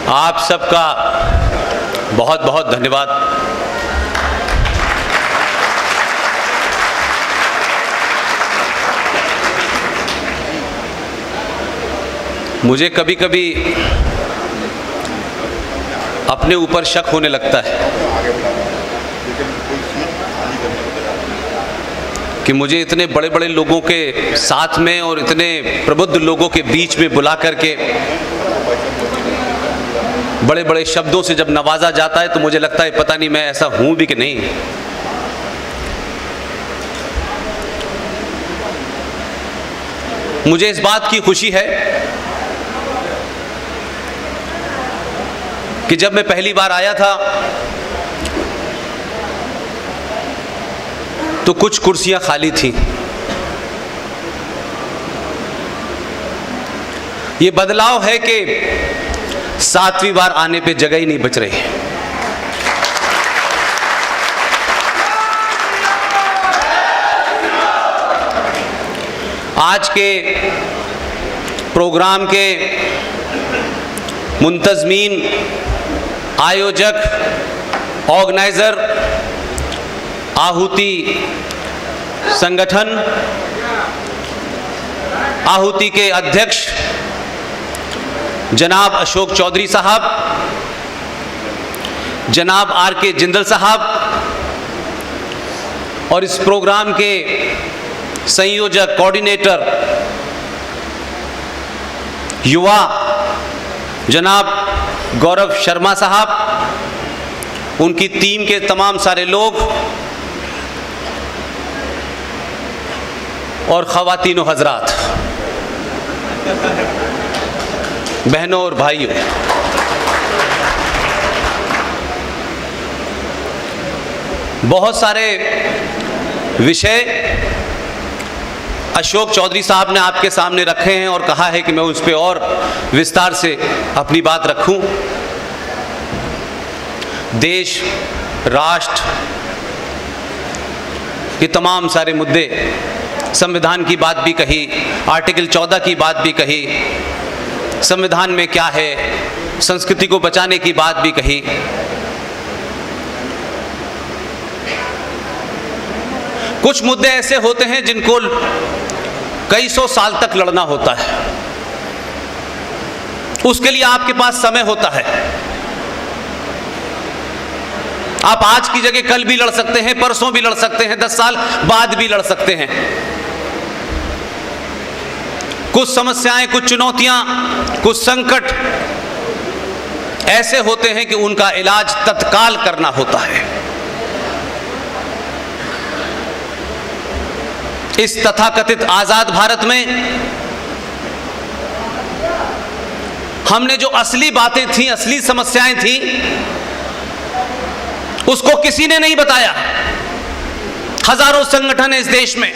आप सबका बहुत बहुत धन्यवाद। मुझे कभी कभी अपने ऊपर शक होने लगता है कि मुझे इतने बड़े बड़े लोगों के साथ में और इतने प्रबुद्ध लोगों के बीच में बुला करके बड़े बड़े शब्दों से जब नवाजा जाता है तो मुझे लगता है पता नहीं मैं ऐसा हूं भी कि नहीं। मुझे इस बात की खुशी है कि जब मैं पहली बार आया था तो कुछ कुर्सियां खाली थीं। ये बदलाव है कि 7वीं बार आने पे जगह ही नहीं बच रही। आज के प्रोग्राम के मुंतजमीन, आयोजक, ऑर्गेनाइजर, आहुति संगठन, आहुति के अध्यक्ष जनाब अशोक चौधरी साहब, जनाब आर.के. जिंदल साहब और इस प्रोग्राम के संयोजक, कोऑर्डिनेटर, युवा जनाब गौरव शर्मा साहब, उनकी टीम के तमाम सारे लोग और ख़वातीन और हजरात, बहनों और भाइयों, बहुत सारे विषय अशोक चौधरी साहब ने आपके सामने रखे हैं और कहा है कि मैं उस पर और विस्तार से अपनी बात रखूं। देश, राष्ट्र के तमाम सारे मुद्दे, संविधान की बात भी कही, आर्टिकल 14 की बात भी कही, संविधान में क्या है, संस्कृति को बचाने की बात भी कही। कुछ मुद्दे ऐसे होते हैं जिनको कई सौ साल तक लड़ना होता है, उसके लिए आपके पास समय होता है। आप आज की जगह कल भी लड़ सकते हैं, परसों भी लड़ सकते हैं, 10 साल बाद भी लड़ सकते हैं। कुछ समस्याएं, कुछ चुनौतियां, कुछ संकट ऐसे होते हैं कि उनका इलाज तत्काल करना होता है। इस तथाकथित आजाद भारत में हमने जो असली बातें थी, असली समस्याएं थी, उसको किसी ने नहीं बताया। हजारों संगठन है इस देश में,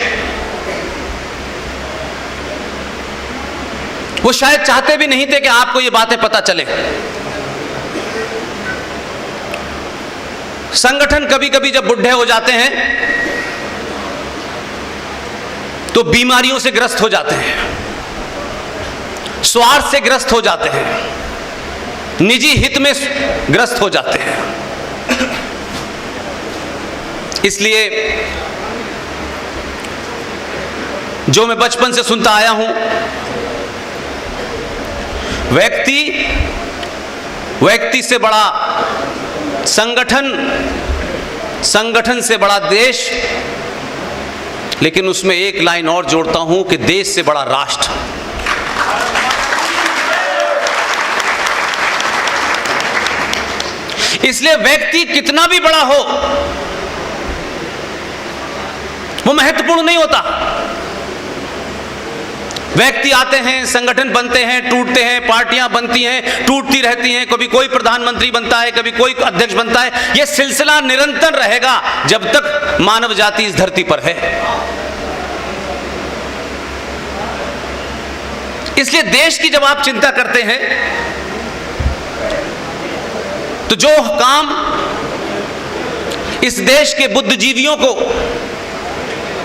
वो शायद चाहते भी नहीं थे कि आपको ये बातें पता चले। संगठन कभी कभी जब बुढ़े हो जाते हैं तो बीमारियों से ग्रस्त हो जाते हैं, स्वार्थ से ग्रस्त हो जाते हैं, निजी हित में ग्रस्त हो जाते हैं। इसलिए जो मैं बचपन से सुनता आया हूं, व्यक्ति से बड़ा संगठन, संगठन से बड़ा देश, लेकिन उसमें एक लाइन और जोड़ता हूं कि देश से बड़ा राष्ट्र। इसलिए व्यक्ति कितना भी बड़ा हो वो महत्वपूर्ण नहीं होता। व्यक्ति आते हैं, संगठन बनते हैं, टूटते हैं, पार्टियां बनती हैं, टूटती रहती हैं, कभी कोई प्रधानमंत्री बनता है, कभी कोई अध्यक्ष बनता है। यह सिलसिला निरंतर रहेगा जब तक मानव जाति इस धरती पर है। इसलिए देश की जब आप चिंता करते हैं तो जो काम इस देश के बुद्धिजीवियों को,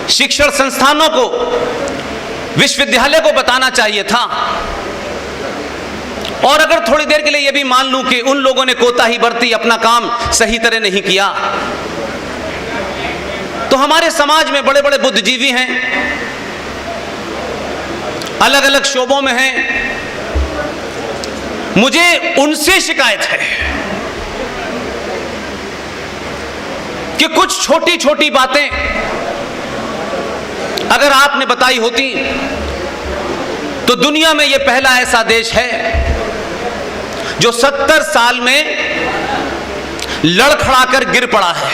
शिक्षण संस्थानों को, विश्वविद्यालय को बताना चाहिए था और अगर थोड़ी देर के लिए यह भी मान लूं कि उन लोगों ने कोताही बरती, अपना काम सही तरह नहीं किया, तो हमारे समाज में बड़े बड़े बुद्धिजीवी हैं, अलग अलग शोबों में हैं, मुझे उनसे शिकायत है कि कुछ छोटी छोटी बातें अगर आपने बताई होती तो दुनिया में यह पहला ऐसा देश है जो 70 साल में लड़खड़ाकर गिर पड़ा है,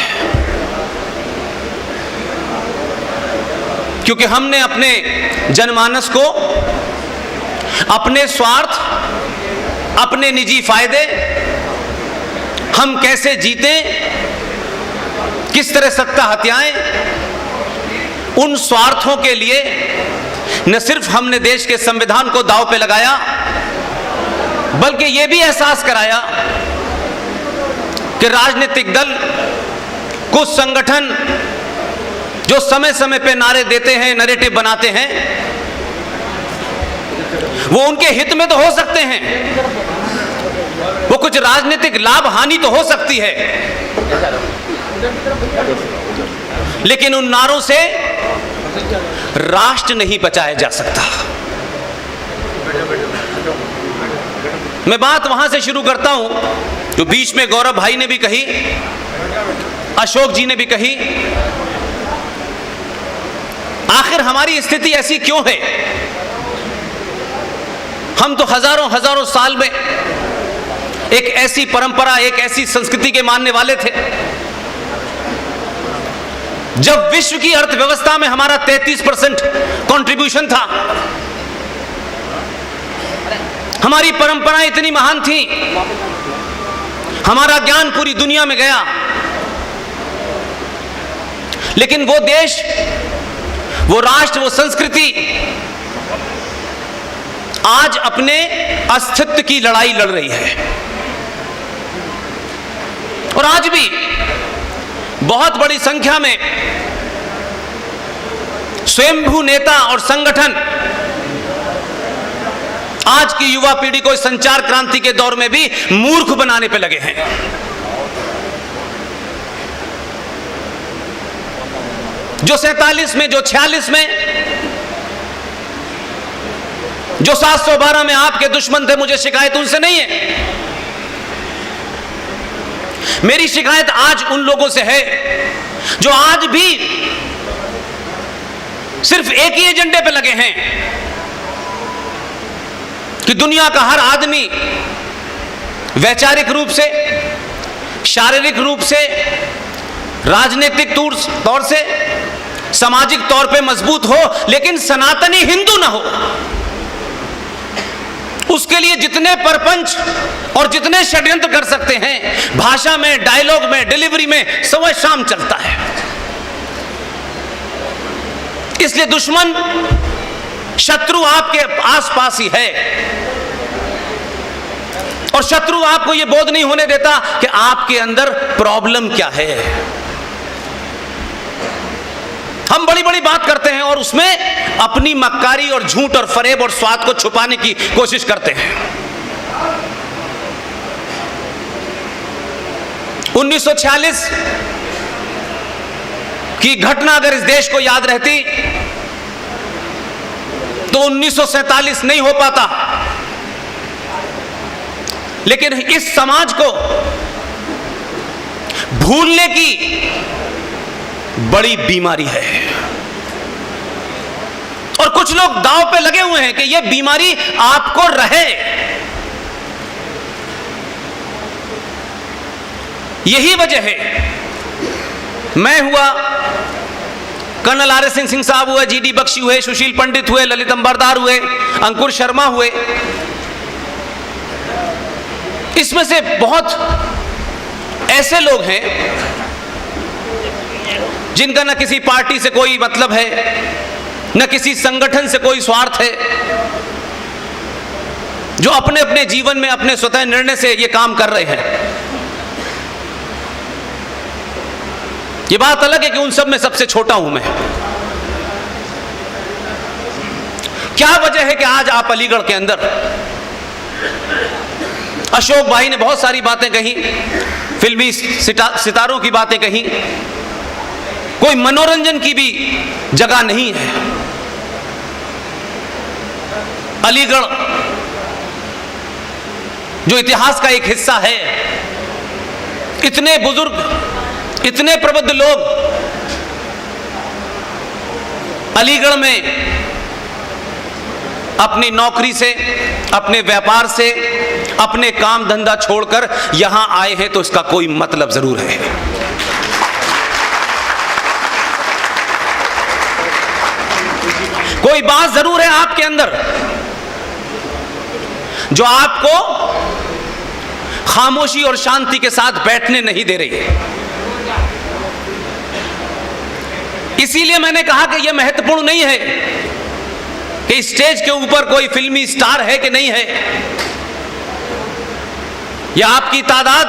क्योंकि हमने अपने जनमानस को अपने स्वार्थ, अपने निजी फायदे, हम कैसे जीते, किस तरह सत्ता हत्याएं, उन स्वार्थों के लिए न सिर्फ हमने देश के संविधान को दांव पे लगाया, बल्कि यह भी एहसास कराया कि राजनीतिक दल, कुछ संगठन जो समय समय पे नारे देते हैं, नैरेटिव बनाते हैं, वो उनके हित में तो हो सकते हैं, वो कुछ राजनीतिक लाभ हानि तो हो सकती है, लेकिन उन नारों से राष्ट्र नहीं बचाया जा सकता। मैं बात वहां से शुरू करता हूं जो बीच में गौरव भाई ने भी कही, अशोक जी ने भी कही। आखिर हमारी स्थिति ऐसी क्यों है? हम तो हजारों हजारों साल में एक ऐसी परंपरा, एक ऐसी संस्कृति के मानने वाले थे जब विश्व की अर्थव्यवस्था में हमारा 33% कंट्रीब्यूशन था। हमारी परंपराएं इतनी महान थी, हमारा ज्ञान पूरी दुनिया में गया, लेकिन वो देश, वो राष्ट्र, वो संस्कृति आज अपने अस्तित्व की लड़ाई लड़ रही है। और आज भी बहुत बड़ी संख्या में स्वयंभू नेता और संगठन आज की युवा पीढ़ी को संचार क्रांति के दौर में भी मूर्ख बनाने पे लगे हैं। जो 47 में, जो 46 में, जो 712 में आपके दुश्मन थे, मुझे शिकायत उनसे नहीं है। मेरी शिकायत आज उन लोगों से है जो आज भी सिर्फ एक ही एजेंडे पे लगे हैं कि दुनिया का हर आदमी वैचारिक रूप से, शारीरिक रूप से, राजनीतिक तौर से, सामाजिक तौर पे मजबूत हो, लेकिन सनातनी हिंदू ना हो। उसके लिए जितने परपंच और जितने षड्यंत्र कर सकते हैं, भाषा में, डायलॉग में, डिलीवरी में, सुबह शाम चलता है। इसलिए दुश्मन, शत्रु आपके आसपास ही है, और शत्रु आपको यह बोध नहीं होने देता कि आपके अंदर प्रॉब्लम क्या है। हम बड़ी बड़ी बात करते हैं और उसमें अपनी मक्कारी और झूठ और फरेब और स्वाद को छुपाने की कोशिश करते हैं। 1946 की घटना अगर इस देश को याद रहती तो 1947 नहीं हो पाता, लेकिन इस समाज को भूलने की बड़ी बीमारी है, और कुछ लोग दांव पे लगे हुए हैं कि यह बीमारी आपको रहे। यही वजह है, मैं हुआ, कर्नल आर.एस. सिंह साहब हुए, जी.डी. बख्शी हुए, सुशील पंडित हुए, ललित अंबरदार हुए, अंकुर शर्मा हुए, इसमें से बहुत ऐसे लोग हैं जिनका न किसी पार्टी से कोई मतलब है, न किसी संगठन से कोई स्वार्थ है, जो अपने अपने जीवन में अपने स्वतः निर्णय से ये काम कर रहे हैं। ये बात अलग है कि उन सब में सबसे छोटा हूं मैं। क्या वजह है कि आज आप अलीगढ़ के अंदर अशोक भाई ने बहुत सारी बातें कही, फिल्मी सितारों की बातें कही, कोई मनोरंजन की भी जगह नहीं है। अलीगढ़ जो इतिहास का एक हिस्सा है, इतने बुजुर्ग, इतने प्रबुद्ध लोग अलीगढ़ में अपनी नौकरी से, अपने व्यापार से, अपने काम धंधा छोड़कर यहां आए हैं, तो इसका कोई मतलब जरूर है। कोई बात जरूर है आपके अंदर जो आपको खामोशी और शांति के साथ बैठने नहीं दे रही है। इसीलिए मैंने कहा कि यह महत्वपूर्ण नहीं है कि स्टेज के ऊपर कोई फिल्मी स्टार है कि नहीं है, या आपकी तादाद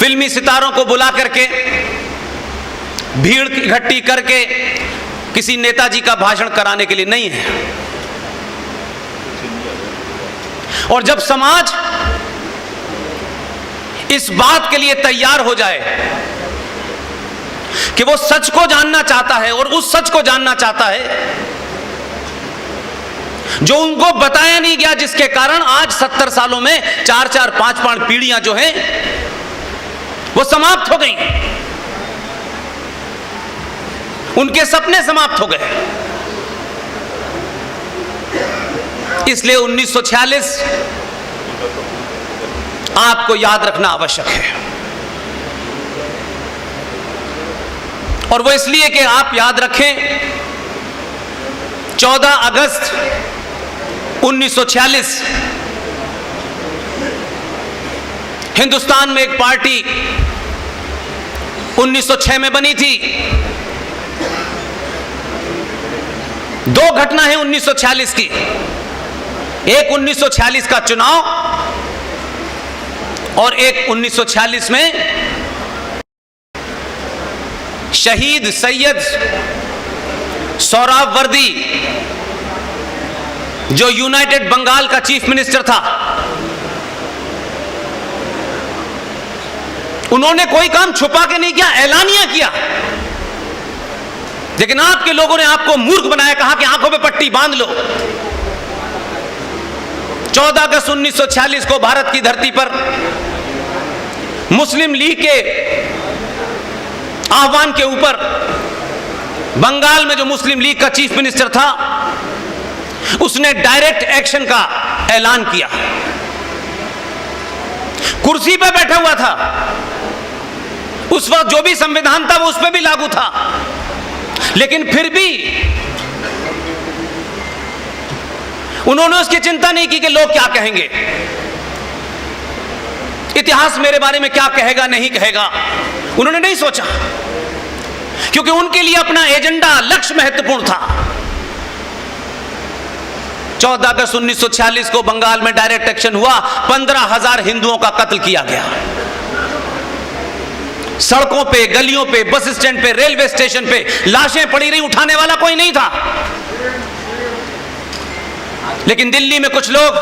फिल्मी सितारों को बुला करके, भीड़ इकट्ठी करके किसी नेताजी का भाषण कराने के लिए नहीं है। और जब समाज इस बात के लिए तैयार हो जाए कि वो सच को जानना चाहता है, और उस सच को जानना चाहता है जो उनको बताया नहीं गया, जिसके कारण आज 70 सालों में 4-4, 5-5 पीढ़ियां जो हैं वो समाप्त हो गई, उनके सपने समाप्त हो गए। इसलिए 1946 आपको याद रखना आवश्यक है, और वो इसलिए कि आप याद रखें 14 अगस्त 1946 हिंदुस्तान में एक पार्टी 1906 में बनी थी। दो घटना है 1946 की, एक 1946 का चुनाव और एक 1946 में शहीद सैयद सोहरावर्दी जो यूनाइटेड बंगाल का चीफ मिनिस्टर था, उन्होंने कोई काम छुपा के नहीं किया, ऐलानिया किया। लेकिन आपके लोगों ने आपको मूर्ख बनाया, कहा कि आंखों पे पट्टी बांध लो। 14 अगस्त 1946 को भारत की धरती पर मुस्लिम लीग के आह्वान के ऊपर बंगाल में जो मुस्लिम लीग का चीफ मिनिस्टर था, उसने डायरेक्ट एक्शन का ऐलान किया। कुर्सी पर बैठा हुआ था, उस वक्त जो भी संविधान था वो उस पर भी लागू था, लेकिन फिर भी उन्होंने उसकी चिंता नहीं की कि लोग क्या कहेंगे, इतिहास मेरे बारे में क्या कहेगा नहीं कहेगा, उन्होंने नहीं सोचा, क्योंकि उनके लिए अपना एजेंडा, लक्ष्य महत्वपूर्ण था। 14 अगस्त 1946 को बंगाल में डायरेक्ट एक्शन हुआ, 15,000 हिंदुओं का कत्ल किया गया। सड़कों पे, गलियों पे, बस स्टैंड पे, रेलवे स्टेशन पे लाशें पड़ी रही, उठाने वाला कोई नहीं था। लेकिन दिल्ली में कुछ लोग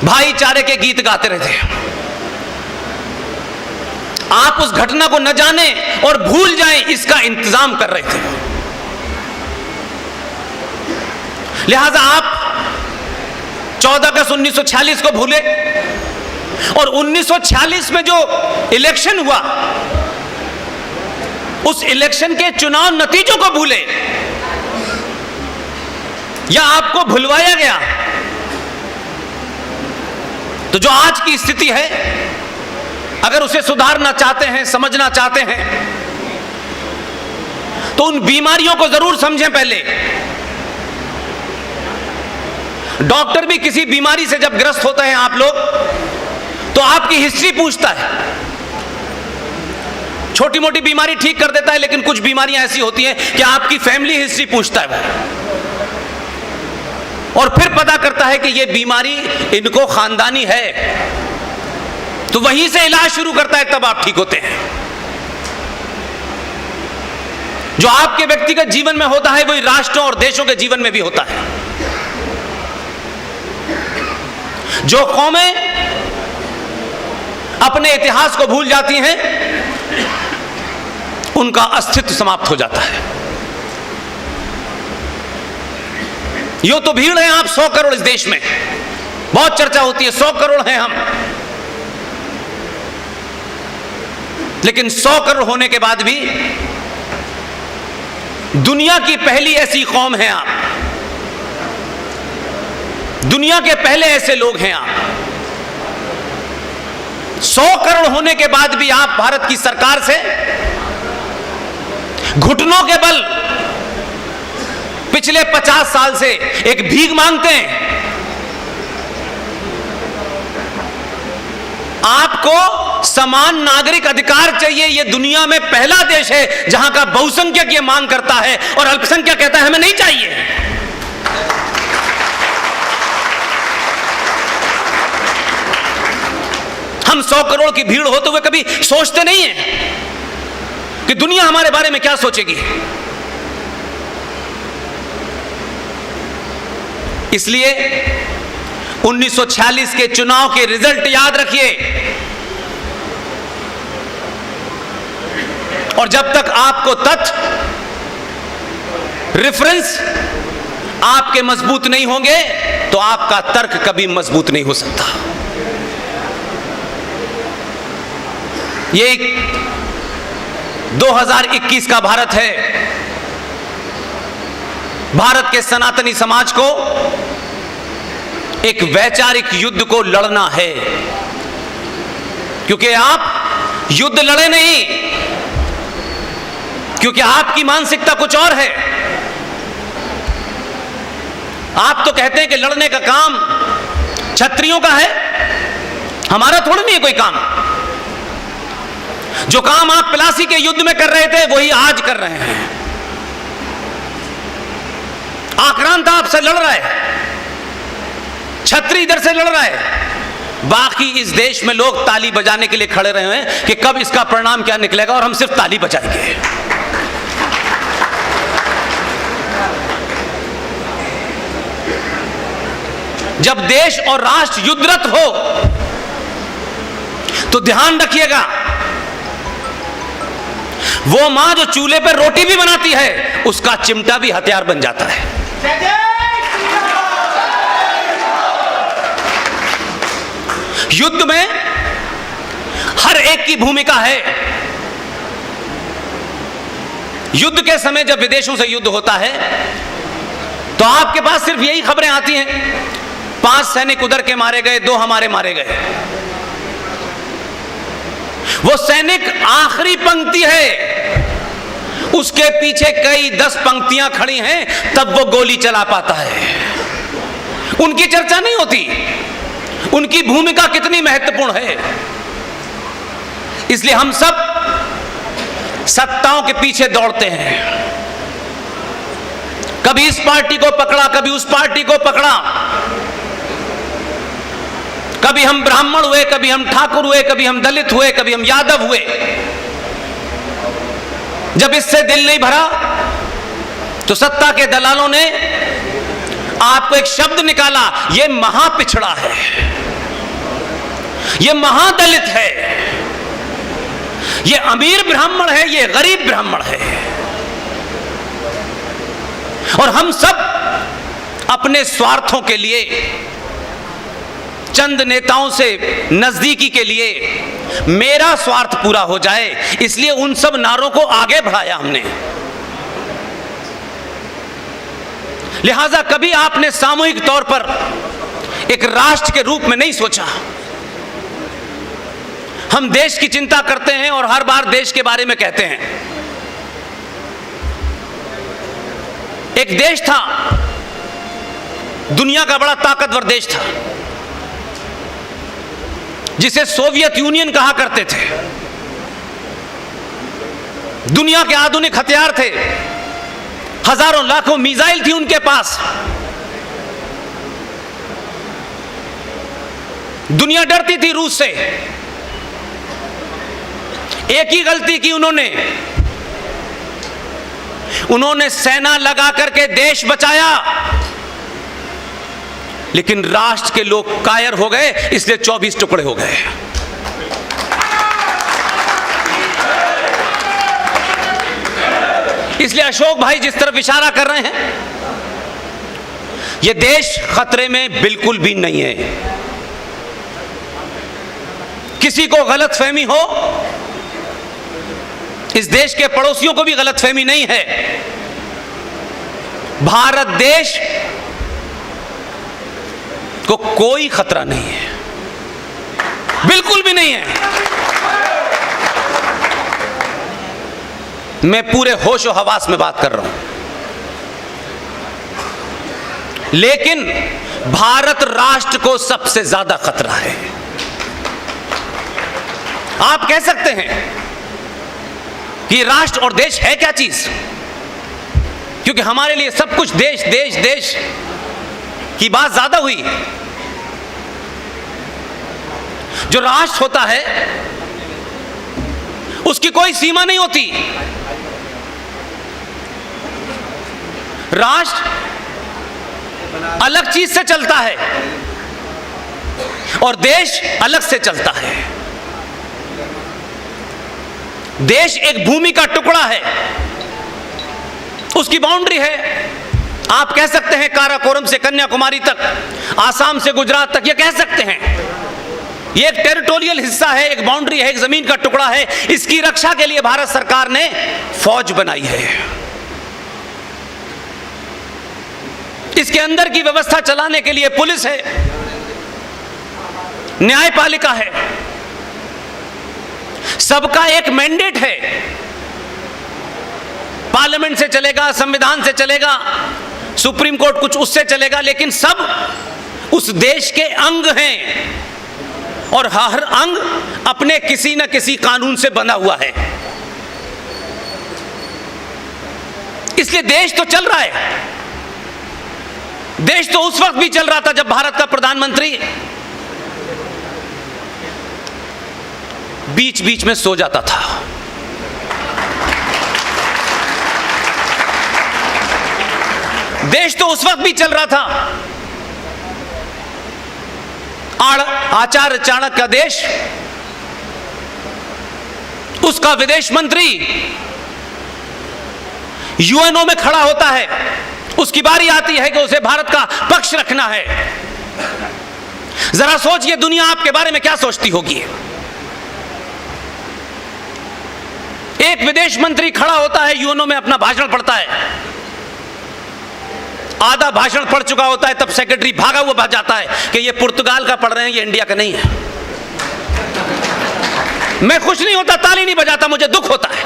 भाईचारे के गीत गाते रहे थे। आप उस घटना को न जाने और भूल जाएं, इसका इंतजाम कर रहे थे। लिहाजा आप 14 अगस्त 1946 को भूले, और 1946 में जो इलेक्शन हुआ, उस इलेक्शन के चुनाव नतीजों को भूले, या आपको भुलवाया गया। तो जो आज की स्थिति है, अगर उसे सुधारना चाहते हैं, समझना चाहते हैं, तो उन बीमारियों को जरूर समझें। पहले डॉक्टर भी किसी बीमारी से जब ग्रस्त होता है आप लोग, तो आपकी हिस्ट्री पूछता है। छोटी मोटी बीमारी ठीक कर देता है, लेकिन कुछ बीमारियां ऐसी होती हैं कि आपकी फैमिली हिस्ट्री पूछता है, और फिर पता करता है कि यह बीमारी इनको खानदानी है, तो वहीं से इलाज शुरू करता है, तब आप ठीक होते हैं। जो आपके व्यक्तिगत जीवन में होता है, वही राष्ट्रों और देशों के जीवन में भी होता है। जो कौमें अपने इतिहास को भूल जाती हैं, उनका अस्तित्व समाप्त हो जाता है। यूं तो भीड़ है आप 100 करोड़ इस देश में, बहुत चर्चा होती है 100 करोड़ हैं हम, लेकिन 100 करोड़ होने के बाद भी दुनिया की पहली ऐसी कौम है आप, दुनिया के पहले ऐसे लोग हैं आप। 100 करोड़ होने के बाद भी आप भारत की सरकार से घुटनों के बल पिछले 50 साल से एक भीख मांगते हैं। आपको समान नागरिक अधिकार चाहिए। यह दुनिया में पहला देश है जहां का बहुसंख्यक यह मांग करता है और अल्पसंख्यक कहता है हमें नहीं चाहिए। हम 100 करोड़ की भीड़ होते हुए कभी सोचते नहीं हैं कि दुनिया हमारे बारे में क्या सोचेगी। इसलिए 1946 के चुनाव के रिजल्ट याद रखिए, और जब तक आपको तथ्य रेफरेंस आपके मजबूत नहीं होंगे तो आपका तर्क कभी मजबूत नहीं हो सकता। ये 2021 का भारत है। भारत के सनातनी समाज को एक वैचारिक युद्ध को लड़ना है, क्योंकि आप युद्ध लड़े नहीं, क्योंकि आपकी मानसिकता कुछ और है। आप तो कहते हैं कि लड़ने का काम क्षत्रियों का है, हमारा थोड़ा नहीं है कोई काम। जो काम आप प्लासी के युद्ध में कर रहे थे वही आज कर रहे हैं। आक्रांता आपसे लड़ रहा है, छत्री इधर से लड़ रहा है, बाकी इस देश में लोग ताली बजाने के लिए खड़े रहे हैं कि कब इसका परिणाम क्या निकलेगा, और हम सिर्फ ताली बजाएंगे। जब देश और राष्ट्र युद्धरत हो तो ध्यान रखिएगा, वो मां जो चूल्हे पर रोटी भी बनाती है उसका चिमटा भी हथियार बन जाता है। युद्ध में हर एक की भूमिका है। युद्ध के समय जब विदेशों से युद्ध होता है तो आपके पास सिर्फ यही खबरें आती हैं, 5 सैनिक उधर के मारे गए, 2 हमारे मारे गए। वो सैनिक आखिरी पंक्ति है, उसके पीछे कई 10 पंक्तियां खड़ी हैं, तब वो गोली चला पाता है। उनकी चर्चा नहीं होती, उनकी भूमिका कितनी महत्वपूर्ण है। इसलिए हम सब सत्ताओं के पीछे दौड़ते हैं, कभी इस पार्टी को पकड़ा, कभी उस पार्टी को पकड़ा, कभी हम ब्राह्मण हुए, कभी हम ठाकुर हुए, कभी हम दलित हुए, कभी हम यादव हुए। जब इससे दिल नहीं भरा तो सत्ता के दलालों ने आपको एक शब्द निकाला, ये महापिछड़ा है, ये महादलित है, ये अमीर ब्राह्मण है, ये गरीब ब्राह्मण है। और हम सब अपने स्वार्थों के लिए, चंद नेताओं से नजदीकी के लिए, मेरा स्वार्थ पूरा हो जाए, इसलिए उन सब नारों को आगे बढ़ाया हमने। लिहाजा कभी आपने सामूहिक तौर पर एक राष्ट्र के रूप में नहीं सोचा। हम देश की चिंता करते हैं और हर बार देश के बारे में कहते हैं। एक देश था, दुनिया का बड़ा ताकतवर देश था, जिसे सोवियत यूनियन कहा करते थे। दुनिया के आधुनिक हथियार थे, हजारों लाखों मिसाइल थी उनके पास। दुनिया डरती थी रूस से। एक ही गलती की उन्होंने सेना लगा करके देश बचाया। लेकिन राष्ट्र के लोग कायर हो गए, इसलिए 24 टुकड़े हो गए। इसलिए अशोक भाई जिस तरफ इशारा कर रहे हैं, यह देश खतरे में बिल्कुल भी नहीं है। किसी को गलतफहमी हो, इस देश के पड़ोसियों को भी गलतफहमी नहीं है। भारत देश को कोई खतरा नहीं है, बिल्कुल भी नहीं है। मैं पूरे होश और हवास में बात कर रहा हूं। लेकिन भारत राष्ट्र को सबसे ज्यादा खतरा है। आप कह सकते हैं कि राष्ट्र और देश है क्या चीज, क्योंकि हमारे लिए सब कुछ देश देश देश की बात ज्यादा हुई। जो राष्ट्र होता है उसकी कोई सीमा नहीं होती। राष्ट्र अलग चीज से चलता है और देश अलग से चलता है। देश एक भूमि का टुकड़ा है, उसकी बाउंड्री है। आप कह सकते हैं काराकोरम से कन्याकुमारी तक, आसाम से गुजरात तक, ये कह सकते हैं। ये एक टेरिटोरियल हिस्सा है, एक बाउंड्री है, एक जमीन का टुकड़ा है। इसकी रक्षा के लिए भारत सरकार ने फौज बनाई है। इसके अंदर की व्यवस्था चलाने के लिए पुलिस है, न्यायपालिका है। सबका एक मैंडेट है। पार्लियामेंट से चलेगा, संविधान से चलेगा, सुप्रीम कोर्ट कुछ उससे चलेगा, लेकिन सब उस देश के अंग हैं और हर अंग अपने किसी न किसी कानून से बंधा हुआ है। इसलिए देश तो चल रहा है। देश तो उस वक्त भी चल रहा था जब भारत का प्रधानमंत्री बीच बीच में सो जाता था। देश तो उस वक्त भी चल रहा था। आचार्य चाणक्य का देश, उसका विदेश मंत्री यूएनओ में खड़ा होता है। उसकी बारी आती है कि उसे भारत का पक्ष रखना है। जरा सोचिए दुनिया आपके बारे में क्या सोचती होगी। एक विदेश मंत्री खड़ा होता है, यूएनओ में अपना भाषण पढ़ता है। आधा भाषण पढ़ चुका होता है, तब सेक्रेटरी भागा हुआ भाग जाता है कि ये पुर्तगाल का पढ़ रहे हैं, ये इंडिया का नहीं है। मैं खुश नहीं होता, ताली नहीं बजाता, मुझे दुख होता है।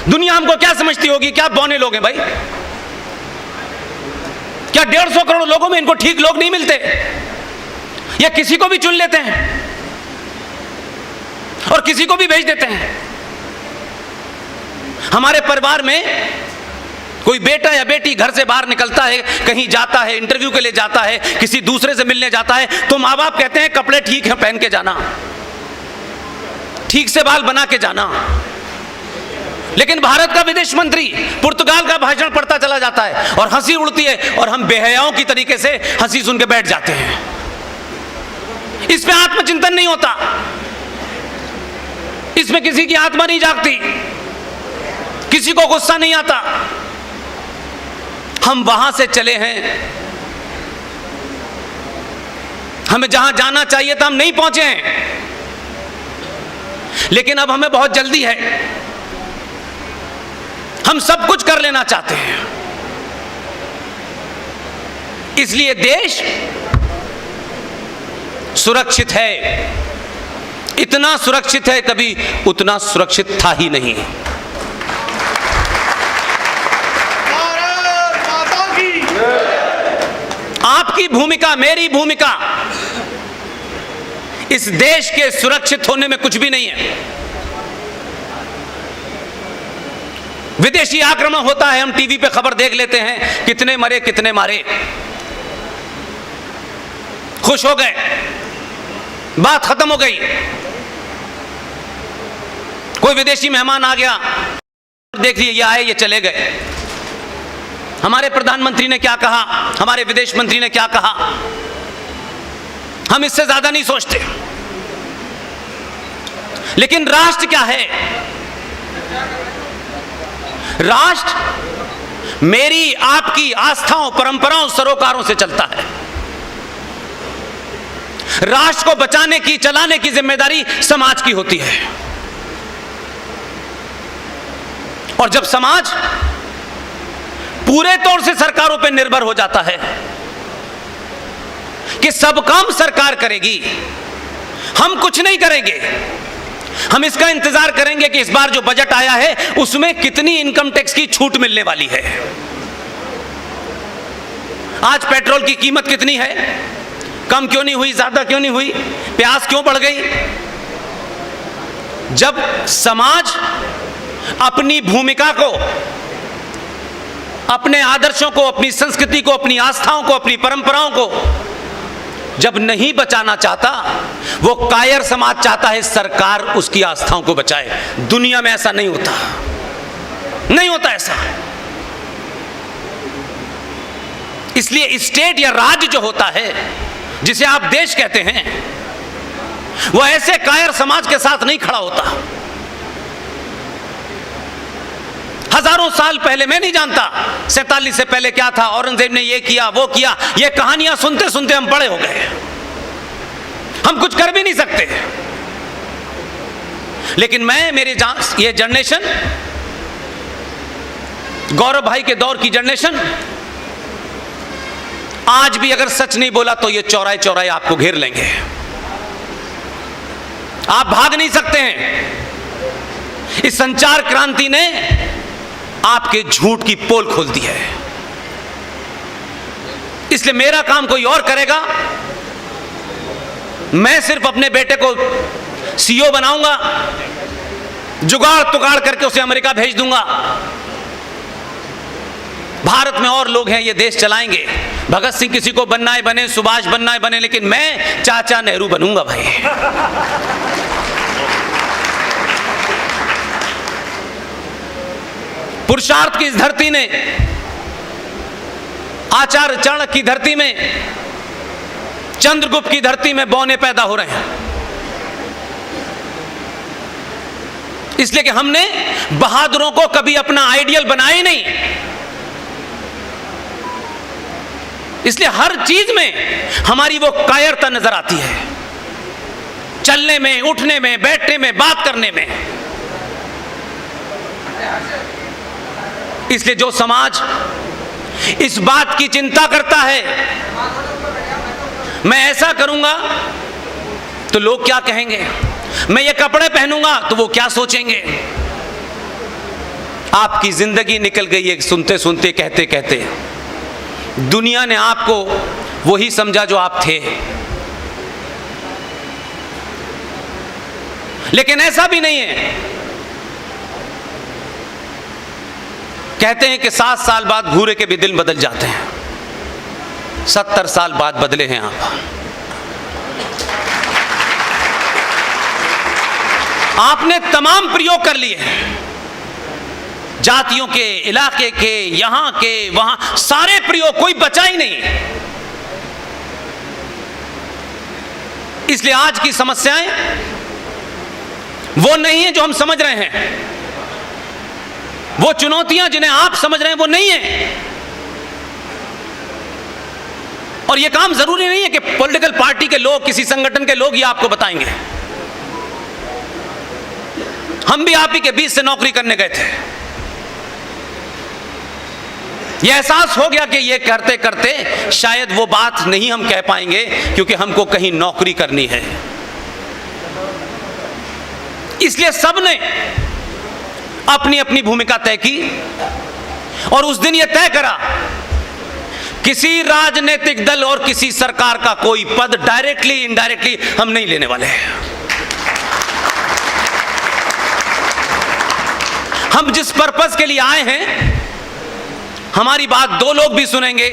दुनिया हमको क्या समझती होगी? क्या बौने लोग हैं भाई? क्या 150 करोड़ लोगों में इनको ठीक लोग नहीं मिलते? या किसी को भी चुन लेते हैं और किसी को भी भेज देते हैं? हमारे परिवार में कोई बेटा या बेटी घर से बाहर निकलता है, कहीं जाता है, इंटरव्यू के लिए जाता है, किसी दूसरे से मिलने जाता है, तो माँ बाप कहते हैं कपड़े ठीक है पहन के जाना, ठीक से बाल बना के जाना। लेकिन भारत का विदेश मंत्री पुर्तगाल का भाषण पढ़ता चला जाता है और हंसी उड़ती है और हम बेहयाओं की तरीके से हंसी सुन के बैठ जाते हैं। इसमें आत्मचिंतन नहीं होता, इसमें किसी की आत्मा नहीं जागती, किसी को गुस्सा नहीं आता। हम वहां से चले हैं, हमें जहां जाना चाहिए था हम नहीं पहुंचे हैं, लेकिन अब हमें बहुत जल्दी है। हम सब कुछ कर लेना चाहते हैं। इसलिए देश सुरक्षित है, इतना सुरक्षित है कभी उतना सुरक्षित था ही नहीं। आपकी भूमिका, मेरी भूमिका इस देश के सुरक्षित होने में कुछ भी नहीं है। विदेशी आक्रमण होता है, हम टीवी पे खबर देख लेते हैं, कितने मरे कितने मारे, खुश हो गए, बात खत्म हो गई। कोई विदेशी मेहमान आ गया, देख लिए ये आए ये चले गए। हमारे प्रधानमंत्री ने क्या कहा, हमारे विदेश मंत्री ने क्या कहा, हम इससे ज्यादा नहीं सोचते। लेकिन राष्ट्र क्या है? राष्ट्र मेरी आपकी आस्थाओं, परंपराओं, सरोकारों से चलता है। राष्ट्र को बचाने की, चलाने की जिम्मेदारी समाज की होती है। और जब समाज पूरे तौर से सरकारों पर निर्भर हो जाता है कि सब काम सरकार करेगी, हम कुछ नहीं करेंगे, हम इसका इंतजार करेंगे कि इस बार जो बजट आया है उसमें कितनी इनकम टैक्स की छूट मिलने वाली है। आज पेट्रोल की कीमत कितनी है? कम क्यों नहीं हुई, ज्यादा क्यों नहीं हुई? प्याज क्यों बढ़ गई? जब समाज अपनी भूमिका को, अपने आदर्शों को, अपनी संस्कृति को, अपनी आस्थाओं को, अपनी परंपराओं को जब नहीं बचाना चाहता, वो कायर समाज चाहता है सरकार उसकी आस्थाओं को बचाए। दुनिया में ऐसा नहीं होता, नहीं होता ऐसा। इसलिए स्टेट या राज्य जो होता है, जिसे आप देश कहते हैं, वो ऐसे कायर समाज के साथ नहीं खड़ा होता। हजारों साल पहले, मैं नहीं जानता 47 से पहले क्या था, औरंगजेब ने ये किया, वो किया, ये कहानियां सुनते सुनते हम बड़े हो गए, हम कुछ कर भी नहीं सकते। लेकिन मेरी ये जनरेशन, गौरव भाई के दौर की जनरेशन, आज भी अगर सच नहीं बोला तो ये चौराहे चौराहे आपको घेर लेंगे, आप भाग नहीं सकते हैं। इस संचार क्रांति ने आपके झूठ की पोल खोल दी है। इसलिए मेरा काम कोई और करेगा, मैं सिर्फ अपने बेटे को सीईओ बनाऊंगा, जुगाड़ तुगाड़ करके उसे अमेरिका भेज दूंगा। भारत में और लोग हैं, ये देश चलाएंगे। भगत सिंह किसी को बनना है बने, सुभाष बनना है बने, लेकिन मैं चाचा नेहरू बनूंगा भाई। पुरुषार्थ की इस धरती ने, आचार्य चाणक्य की धरती में, चंद्रगुप्त की धरती में बौने पैदा हो रहे हैं। इसलिए कि हमने बहादुरों को कभी अपना आइडियल बनाया ही नहीं। इसलिए हर चीज में हमारी वो कायरता नजर आती है, चलने में, उठने में, बैठने में, बात करने में। इसलिए जो समाज इस बात की चिंता करता है, मैं ऐसा करूंगा तो लोग क्या कहेंगे, मैं ये कपड़े पहनूंगा तो वो क्या सोचेंगे, आपकी जिंदगी निकल गई है सुनते सुनते, कहते कहते। दुनिया ने आपको वही समझा जो आप थे। लेकिन ऐसा भी नहीं है। कहते हैं कि 7 साल बाद घूरे के भी दिल बदल जाते हैं। 70 साल बाद बदले हैं आप। आपने तमाम प्रयोग कर लिए हैं, जातियों के, इलाके के, यहां के, वहां, सारे प्रयोग, कोई बचा ही नहीं। इसलिए आज की समस्याएं वो नहीं है जो हम समझ रहे हैं, वो चुनौतियां जिन्हें आप समझ रहे हैं वो नहीं है। और यह काम जरूरी नहीं है कि पॉलिटिकल पार्टी के लोग, किसी संगठन के लोग ये आपको बताएंगे। हम भी आप ही के बीच से नौकरी करने गए थे, यह एहसास हो गया कि ये करते करते शायद वो बात नहीं हम कह पाएंगे, क्योंकि हमको कहीं नौकरी करनी है। इसलिए सबने अपनी अपनी भूमिका तय की और उस दिन यह तय करा, किसी राजनीतिक दल और किसी सरकार का कोई पद डायरेक्टली इनडायरेक्टली हम नहीं लेने वाले हैं। हम जिस पर्पस के लिए आए हैं, हमारी बात 2 लोग भी सुनेंगे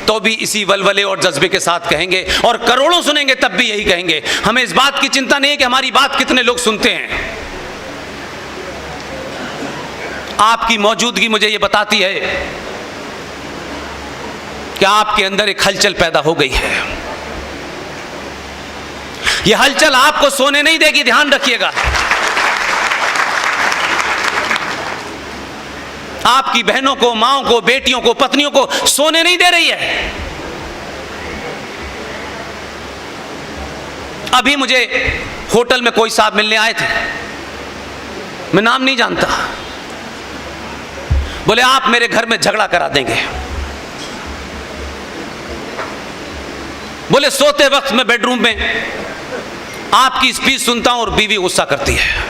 तो भी इसी वलवले और जज्बे के साथ कहेंगे, और करोड़ों सुनेंगे तब भी यही कहेंगे। हमें इस बात की चिंता नहीं है कि हमारी बात कितने लोग सुनते हैं। आपकी मौजूदगी मुझे यह बताती है कि आपके अंदर एक हलचल पैदा हो गई है। यह हलचल आपको सोने नहीं देगी, ध्यान रखिएगा। आपकी बहनों को, माओं को, बेटियों को, पत्नियों को सोने नहीं दे रही है। अभी मुझे होटल में कोई साहब मिलने आए थे, मैं नाम नहीं जानता, बोले आप मेरे घर में झगड़ा करा देंगे। बोले सोते वक्त मैं बेडरूम में आपकी स्पीच सुनता हूं और बीवी गुस्सा करती है।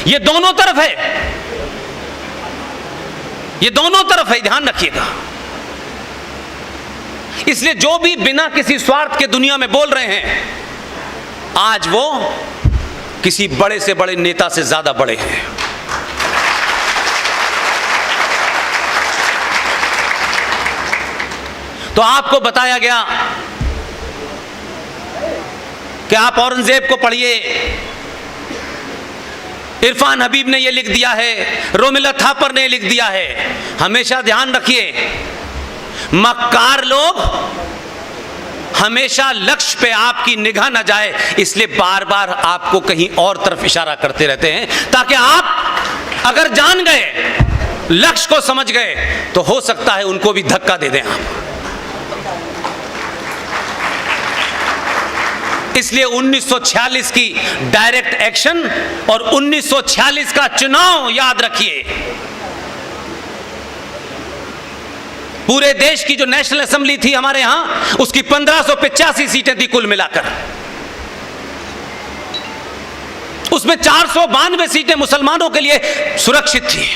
ये दोनों तरफ है, ये दोनों तरफ है, ध्यान रखिएगा। इसलिए जो भी बिना किसी स्वार्थ के दुनिया में बोल रहे हैं, आज वो किसी बड़े से बड़े नेता से ज्यादा बड़े हैं। तो आपको बताया गया कि आप औरंगजेब को पढ़िए, इरफान हबीब ने यह लिख दिया है, रोमिला थापर ने लिख दिया है। हमेशा ध्यान रखिए, मक्कार लोग हमेशा लक्ष्य पे आपकी निगाह न जाए, इसलिए बार बार आपको कहीं और तरफ इशारा करते रहते हैं, ताकि आप अगर जान गए, लक्ष्य को समझ गए, तो हो सकता है उनको भी धक्का दे दें आप। इसलिए 1946 की डायरेक्ट एक्शन और 1946 का चुनाव याद रखिए। पूरे देश की जो नेशनल असेंबली थी हमारे यहां, उसकी 1585 सीटें थी कुल मिलाकर। उसमें 492 सीटें मुसलमानों के लिए सुरक्षित थी।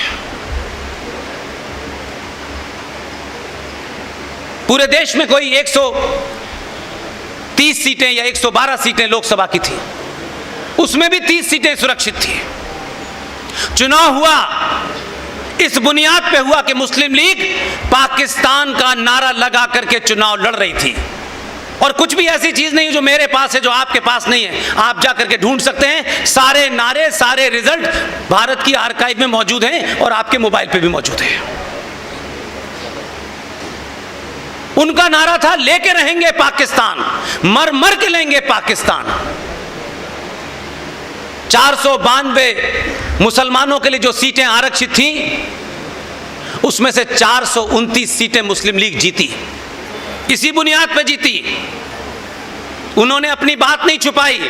पूरे देश में कोई 130 सीटें या 112 सीटें लोकसभा की थी, उसमें भी 30 सीटें सुरक्षित थी। चुनाव हुआ इस बुनियाद पे हुआ कि मुस्लिम लीग पाकिस्तान का नारा लगा करके चुनाव लड़ रही थी। और कुछ भी ऐसी चीज नहीं जो मेरे पास है, जो आपके पास नहीं है, आप जा करके ढूंढ सकते हैं। सारे नारे, सारे रिजल्ट भारत की आर्काइव में मौजूद हैं और आपके मोबाइल पे भी मौजूद है। उनका नारा था, लेके रहेंगे पाकिस्तान, मर मर के लेंगे पाकिस्तान। 492 मुसलमानों के लिए जो सीटें आरक्षित थीं, उसमें से 429 सीटें मुस्लिम लीग जीती। इसी बुनियाद पर जीती। उन्होंने अपनी बात नहीं छुपाई,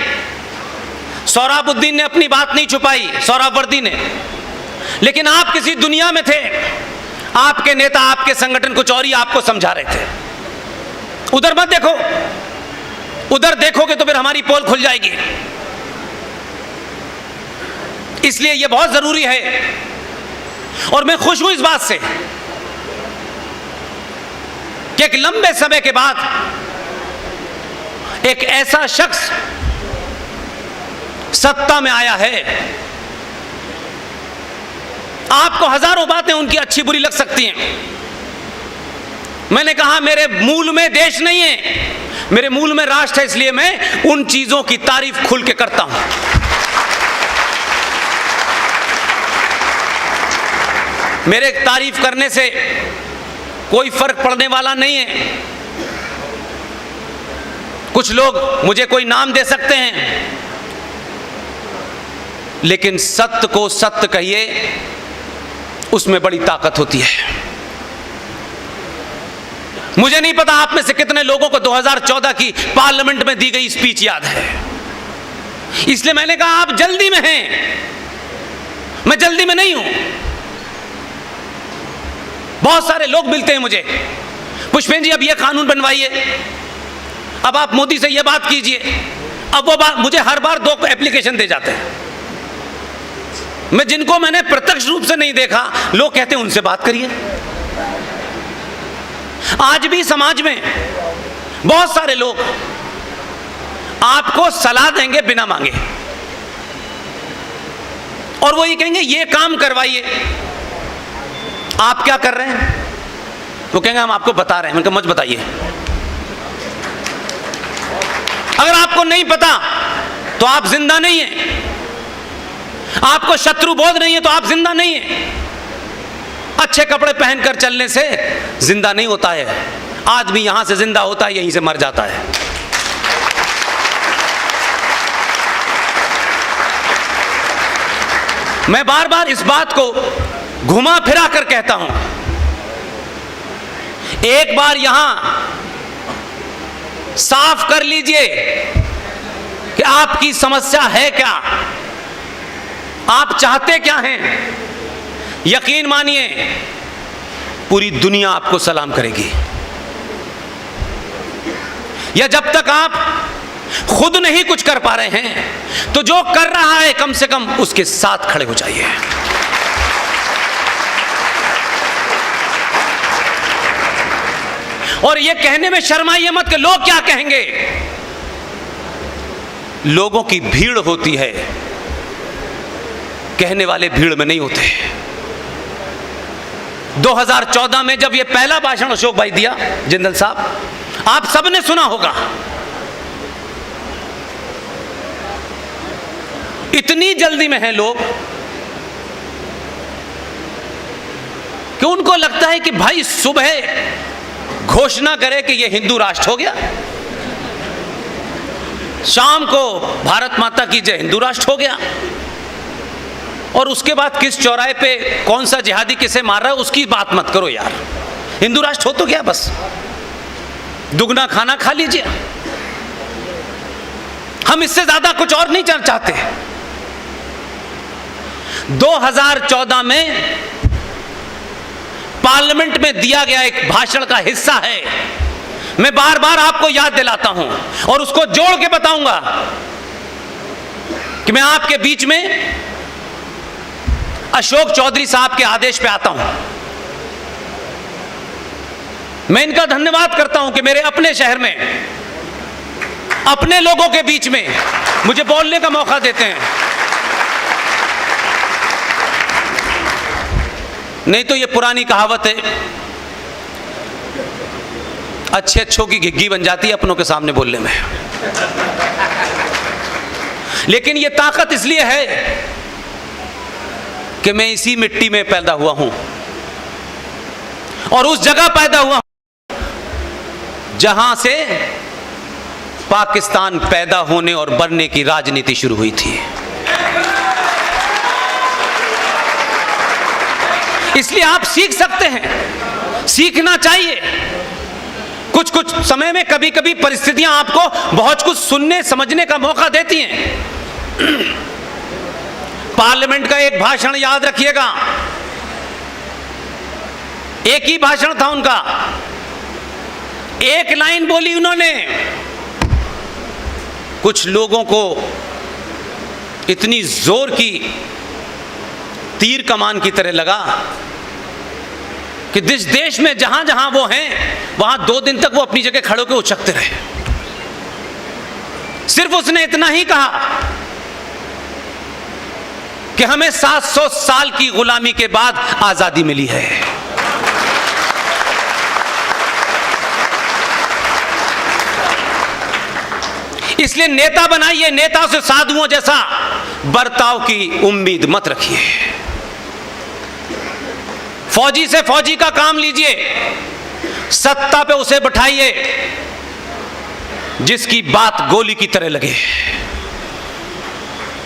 सोहराबुद्दीन ने अपनी बात नहीं छुपाई, सोहरावर्दी ने। लेकिन आप किसी दुनिया में थे, आपके नेता, आपके संगठन कुछ और ही आपको समझा रहे थे। उधर मत देखो, उधर देखोगे तो फिर हमारी पोल खुल जाएगी। इसलिए यह बहुत जरूरी है, और मैं खुश हूं इस बात से कि एक लंबे समय के बाद एक ऐसा शख्स सत्ता में आया है। आपको हजारों बातें उनकी अच्छी बुरी लग सकती हैं। मैंने कहा मेरे मूल में देश नहीं है, मेरे मूल में राष्ट्र है, इसलिए मैं उन चीजों की तारीफ खुल के करता हूं। मेरे तारीफ करने से कोई फर्क पड़ने वाला नहीं है। कुछ लोग मुझे कोई नाम दे सकते हैं, लेकिन सत्य को सत्य कहिए, उसमें बड़ी ताकत होती है। मुझे नहीं पता आप में से कितने लोगों को 2014 की पार्लियामेंट में दी गई स्पीच याद है। इसलिए मैंने कहा आप जल्दी में हैं, मैं जल्दी में नहीं हूं। बहुत सारे लोग मिलते हैं मुझे, पुष्पेंद्र जी अब ये कानून बनवाइए, अब आप मोदी से ये बात कीजिए। अब वो बात मुझे हर बार 2 एप्लीकेशन दे जाते हैं। मैं जिनको मैंने प्रत्यक्ष रूप से नहीं देखा, लोग कहते हैं उनसे बात करिए। आज भी समाज में बहुत सारे लोग आपको सलाह देंगे बिना मांगे, और वो ये कहेंगे ये काम करवाइए। आप क्या कर रहे हैं? वो कहेंगे हम आपको बता रहे हैं। उनका मत बताइए। अगर आपको नहीं पता तो आप जिंदा नहीं हैं। आपको शत्रु बोध नहीं है तो आप जिंदा नहीं हैं। अच्छे कपड़े पहनकर चलने से जिंदा नहीं होता है। आदमी यहां से जिंदा होता है, यहीं से मर जाता है। मैं बार बार इस बात को घुमा फिरा कर कहता हूं, एक बार यहां साफ कर लीजिए कि आपकी समस्या है क्या, आप चाहते क्या हैं। यकीन मानिए पूरी दुनिया आपको सलाम करेगी। या जब तक आप खुद नहीं कुछ कर पा रहे हैं तो जो कर रहा है कम से कम उसके साथ खड़े हो जाइए। और ये कहने में शर्माइए मत कि लोग क्या कहेंगे। लोगों की भीड़ होती है, कहने वाले भीड़ में नहीं होते। 2014 में जब ये पहला भाषण अशोक भाई दिया, जिंदल साहब, आप सबने सुना होगा। इतनी जल्दी में हैं लोग कि उनको लगता है कि भाई सुबह घोषणा करे कि ये हिंदू राष्ट्र हो गया, शाम को भारत माता की जय हिंदू राष्ट्र हो गया, और उसके बाद किस चौराहे पे कौन सा जिहादी किसे मार रहा है उसकी बात मत करो यार। हिंदू राष्ट्र हो तो क्या, बस दुगना खाना खा लीजिए। हम इससे ज्यादा कुछ और नहीं चाहते। 2014 में पार्लियामेंट में दिया गया एक भाषण का हिस्सा है, मैं बार बार आपको याद दिलाता हूं और उसको जोड़ के बताऊंगा कि मैं आपके बीच में अशोक चौधरी साहब के आदेश पे आता हूं। मैं इनका धन्यवाद करता हूं कि मेरे अपने शहर में अपने लोगों के बीच में मुझे बोलने का मौका देते हैं। नहीं तो ये पुरानी कहावत है, अच्छे अच्छों की घिग्गी बन जाती है अपनों के सामने बोलने में। लेकिन ये ताकत इसलिए है कि मैं इसी मिट्टी में पैदा हुआ हूं और उस जगह पैदा हुआ हूं जहां से पाकिस्तान पैदा होने और बनने की राजनीति शुरू हुई थी। इसलिए आप सीख सकते हैं, सीखना चाहिए। कुछ कुछ समय में कभी कभी परिस्थितियां आपको बहुत कुछ सुनने समझने का मौका देती हैं। पार्लियामेंट का एक भाषण याद रखिएगा, एक ही भाषण था उनका, एक लाइन बोली उन्होंने, कुछ लोगों को इतनी जोर की तीर कमान की तरह लगा कि जिस देश में जहां जहां वो हैं वहां 2 दिन तक वो अपनी जगह खड़े होकर उछकते रहे। सिर्फ उसने इतना ही कहा कि हमें 700 साल की गुलामी के बाद आजादी मिली है। इसलिए नेता बनाइए, नेता से साधुओं जैसा बर्ताव की उम्मीद मत रखिए। फौजी से फौजी का काम लीजिए, सत्ता पे उसे बैठाइए जिसकी बात गोली की तरह लगे।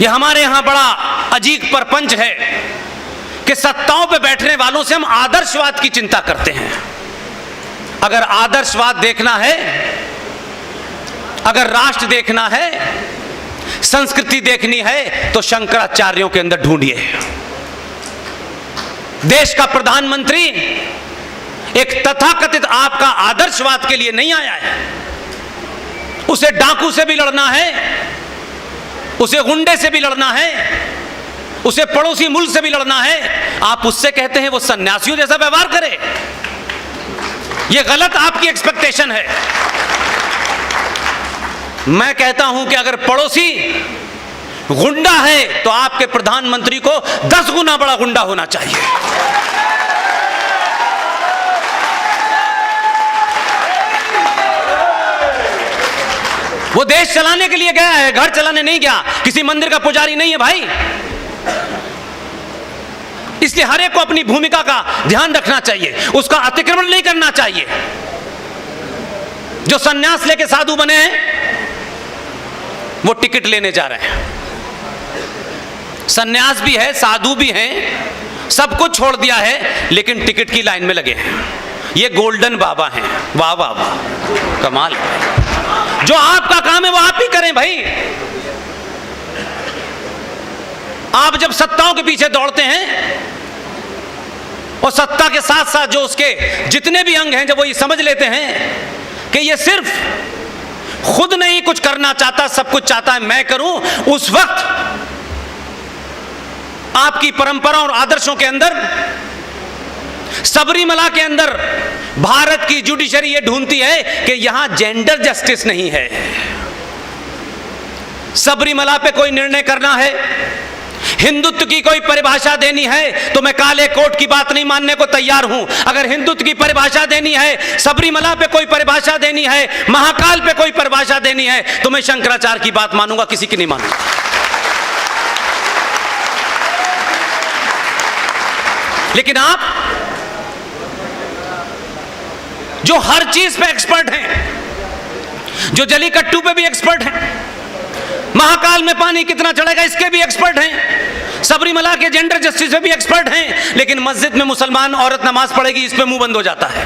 यह हमारे यहां बड़ा अजीब परपंच है कि सत्ताओं पे बैठने वालों से हम आदर्शवाद की चिंता करते हैं। अगर आदर्शवाद देखना है, अगर राष्ट्र देखना है, संस्कृति देखनी है तो शंकराचार्यों के अंदर ढूंढिए। देश का प्रधानमंत्री एक तथाकथित आपका आदर्शवाद के लिए नहीं आया है। उसे डाकू से भी लड़ना है, उसे गुंडे से भी लड़ना है, उसे पड़ोसी मुल्क से भी लड़ना है। आप उससे कहते हैं वो सन्यासियों जैसा व्यवहार करे। यह गलत आपकी एक्सपेक्टेशन है। मैं कहता हूं कि अगर पड़ोसी गुंडा है तो आपके प्रधानमंत्री को 10 गुना बड़ा गुंडा होना चाहिए। वो देश चलाने के लिए गया है, घर चलाने नहीं गया। किसी मंदिर का पुजारी नहीं है भाई। इसलिए हर एक को अपनी भूमिका का ध्यान रखना चाहिए, उसका अतिक्रमण नहीं करना चाहिए। जो सन्यास लेके साधु बने हैं वो टिकट लेने जा रहे हैं, सन्यास भी है, साधु भी हैं, सब कुछ छोड़ दिया है, लेकिन टिकट की लाइन में लगे हैं। ये गोल्डन बाबा हैं। वाह वाह वाह, कमाल। जो आपका काम है वो आप ही करें भाई। आप जब सत्ताओं के पीछे दौड़ते हैं और सत्ता के साथ साथ जो उसके जितने भी अंग हैं, जब वो ये समझ लेते हैं कि ये सिर्फ खुद नहीं कुछ करना चाहता, सब कुछ चाहता है मैं करूं, उस वक्त आपकी परंपरा और आदर्शों के अंदर, सबरीमला के अंदर भारत की जुडिशरी ये ढूंढती है कि यहां जेंडर जस्टिस नहीं है। सबरीमला पे कोई निर्णय करना है, हिंदुत्व की कोई परिभाषा देनी है, तो मैं काले कोट की बात नहीं मानने को तैयार हूं। अगर हिंदुत्व की परिभाषा देनी है, सबरीमला पे कोई परिभाषा देनी है, महाकाल पे कोई परिभाषा देनी है, तो मैं शंकराचार्य की बात मानूंगा, किसी की नहीं मानूंगा। लेकिन आप जो हर चीज पे एक्सपर्ट हैं, जो जलीकट्टू पे भी एक्सपर्ट हैं, महाकाल में पानी कितना चढ़ेगा इसके भी एक्सपर्ट हैं, सबरीमला के जेंडर जस्टिस पे भी एक्सपर्ट हैं, लेकिन मस्जिद में मुसलमान औरत नमाज पढ़ेगी इस पे मुंह बंद हो जाता है।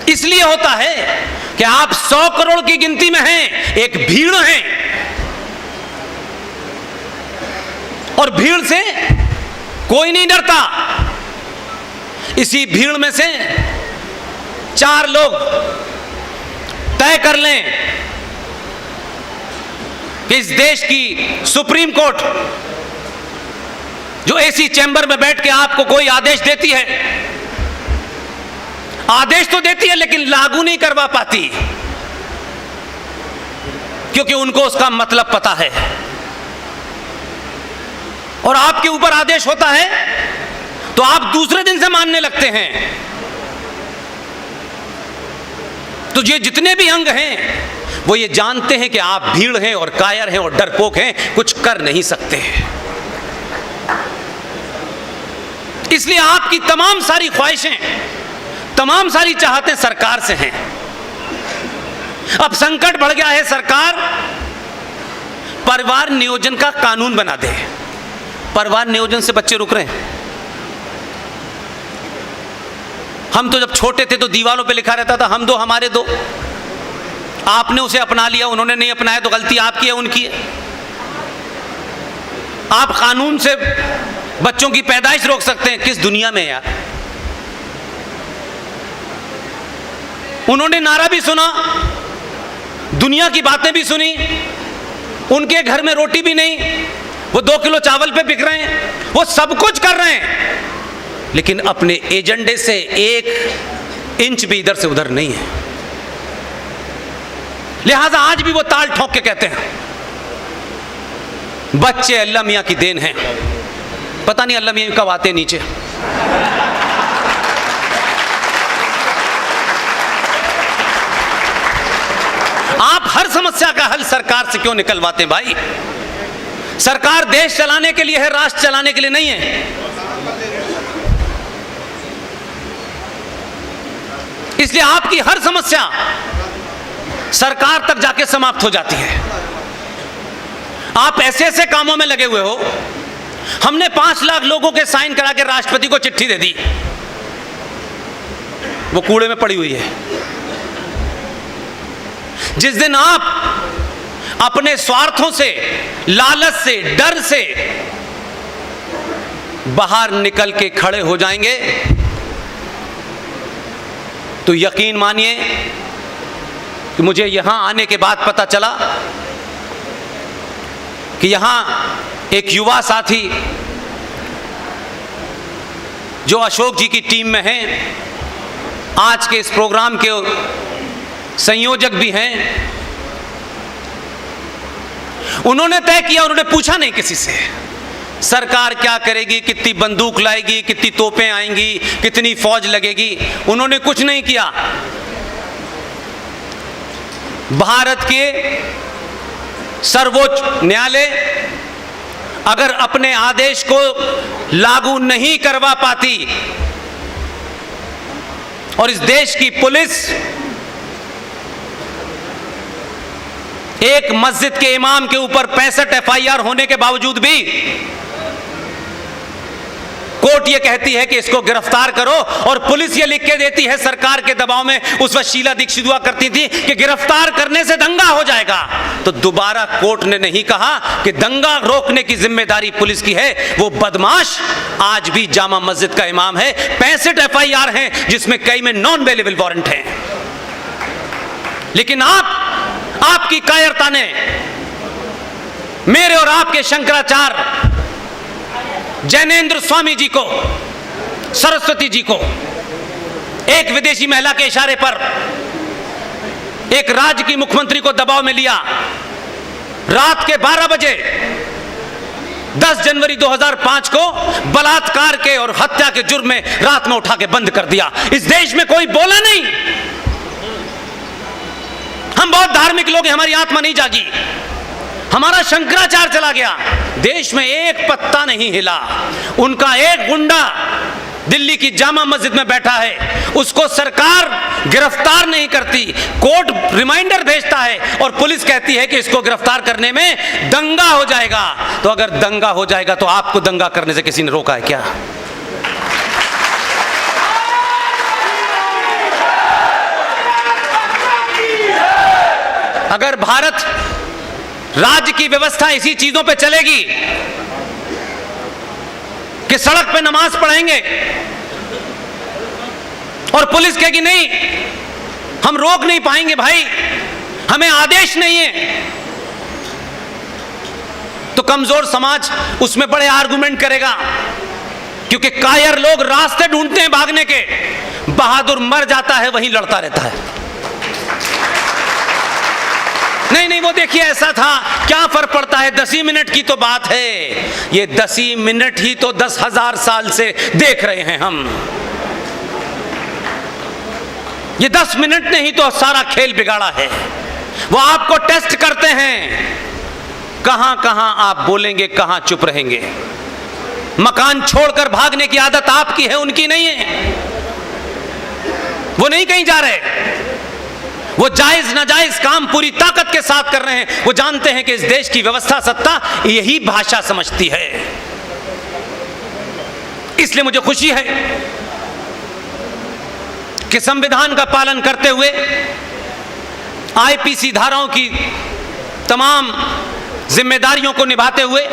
इसलिए होता है कि आप 100 करोड़ की गिनती में हैं, एक भीड़ है, और भीड़ से कोई नहीं डरता। इसी भीड़ में से 4 लोग तय कर लें कि इस देश की सुप्रीम कोर्ट जो एसी चैंबर में बैठ के आपको कोई आदेश देती है, आदेश तो देती है लेकिन लागू नहीं करवा पाती, क्योंकि उनको उसका मतलब पता है। और आपके ऊपर आदेश होता है तो आप दूसरे दिन से मानने लगते हैं। तो ये जितने भी अंग हैं वो ये जानते हैं कि आप भीड़ हैं और कायर हैं और डरपोक हैं, कुछ कर नहीं सकते। इसलिए आपकी तमाम सारी ख्वाहिशें, तमाम सारी चाहतें सरकार से हैं। अब संकट बढ़ गया है, सरकार परिवार नियोजन का कानून बना दे। परिवार नियोजन से बच्चे रुक रहे हैं। हम तो जब छोटे थे तो दीवारों पे लिखा रहता था हम दो हमारे दो, आपने उसे अपना लिया, उन्होंने नहीं अपनाया तो गलती आपकी है उनकी है। आप कानून से बच्चों की पैदाइश रोक सकते हैं, किस दुनिया में यार। उन्होंने नारा भी सुना, दुनिया की बातें भी सुनी, उनके घर में रोटी भी नहीं, वो 2 किलो चावल पे बिक रहे हैं, वो सब कुछ कर रहे हैं, लेकिन अपने एजेंडे से 1 इंच भी इधर से उधर नहीं है। लिहाजा आज भी वो ताल ठोक के कहते हैं बच्चे अल्लाह मियां की देन है। पता नहीं अल्लाह मियां कब आते नीचे। आप हर समस्या का हल सरकार से क्यों निकलवाते हैं भाई? सरकार देश चलाने के लिए है, राष्ट्र चलाने के लिए नहीं है। इसलिए आपकी हर समस्या सरकार तक जाके समाप्त हो जाती है। आप ऐसे ऐसे कामों में लगे हुए हो। हमने 5 लाख लोगों के साइन करा के राष्ट्रपति को चिट्ठी दे दी, वो कूड़े में पड़ी हुई है। जिस दिन आप अपने स्वार्थों से, लालच से, डर से बाहर निकल के खड़े हो जाएंगे तो यकीन मानिए कि मुझे यहां आने के बाद पता चला कि यहां एक युवा साथी जो अशोक जी की टीम में हैं, आज के इस प्रोग्राम के संयोजक भी हैं, उन्होंने तय किया, उन्होंने पूछा नहीं किसी से सरकार क्या करेगी, कितनी बंदूक लाएगी, कितनी तोपें आएंगी, कितनी फौज लगेगी, उन्होंने कुछ नहीं किया। भारत के सर्वोच्च न्यायालय अगर अपने आदेश को लागू नहीं करवा पाती और इस देश की पुलिस एक मस्जिद के इमाम के ऊपर 65 एफआईआर होने के बावजूद भी कोर्ट ये कहती है कि इसको गिरफ्तार करो, और पुलिस ये लिख के देती है सरकार के दबाव में, उस वक्त शीला दीक्षित हुआ करती थी, कि गिरफ्तार करने से दंगा हो जाएगा। तो दोबारा कोर्ट ने नहीं कहा कि दंगा रोकने की जिम्मेदारी पुलिस की है। वो बदमाश आज भी जामा मस्जिद का इमाम है। 65 एफआईआर हैं जिसमें कई में नॉन अवेलेबल वारंट हैं। लेकिन आपकी कायरता ने मेरे और आपके शंकराचार्य जैनेन्द्र स्वामी जी को, सरस्वती जी को, एक विदेशी महिला के इशारे पर एक राज्य की मुख्यमंत्री को दबाव में लिया। रात के 12 बजे 10 जनवरी 2005 को बलात्कार के और हत्या के जुर्म में रात में उठा के बंद कर दिया। इस देश में कोई बोला नहीं। हम बहुत धार्मिक लोग हैं, हमारी आत्मा नहीं जागी। हमारा शंकराचार्य चला गया, देश में एक पत्ता नहीं हिला। उनका एक गुंडा दिल्ली की जामा मस्जिद में बैठा है, उसको सरकार गिरफ्तार नहीं करती, कोर्ट रिमाइंडर भेजता है और पुलिस कहती है कि इसको गिरफ्तार करने में दंगा हो जाएगा। तो अगर दंगा हो जाएगा तो आपको दंगा करने से किसी ने रोका है क्या? अगर भारत राज्य की व्यवस्था इसी चीजों पे चलेगी कि सड़क पे नमाज पढ़ेंगे और पुलिस कहेगी नहीं, हम रोक नहीं पाएंगे भाई, हमें आदेश नहीं है, तो कमजोर समाज उसमें बड़े आर्गुमेंट करेगा। क्योंकि कायर लोग रास्ते ढूंढते हैं भागने के, बहादुर मर जाता है वहीं लड़ता रहता है। नहीं, वो देखिए ऐसा था, क्या फर्क पड़ता है, 10 ही मिनट की तो बात है। ये 10 ही मिनट ही तो 10,000 साल से देख रहे हैं हम। ये 10 मिनट ने ही तो सारा खेल बिगाड़ा है। वो आपको टेस्ट करते हैं, कहां कहां आप बोलेंगे, कहां चुप रहेंगे। मकान छोड़कर भागने की आदत आपकी है, उनकी नहीं है। वो नहीं कहीं जा रहे, वो जायज नाजायज काम पूरी ताकत के साथ कर रहे हैं। वो जानते हैं कि इस देश की व्यवस्था सत्ता यही भाषा समझती है। इसलिए मुझे खुशी है कि संविधान का पालन करते हुए, आईपीसी धाराओं की तमाम जिम्मेदारियों को निभाते हुए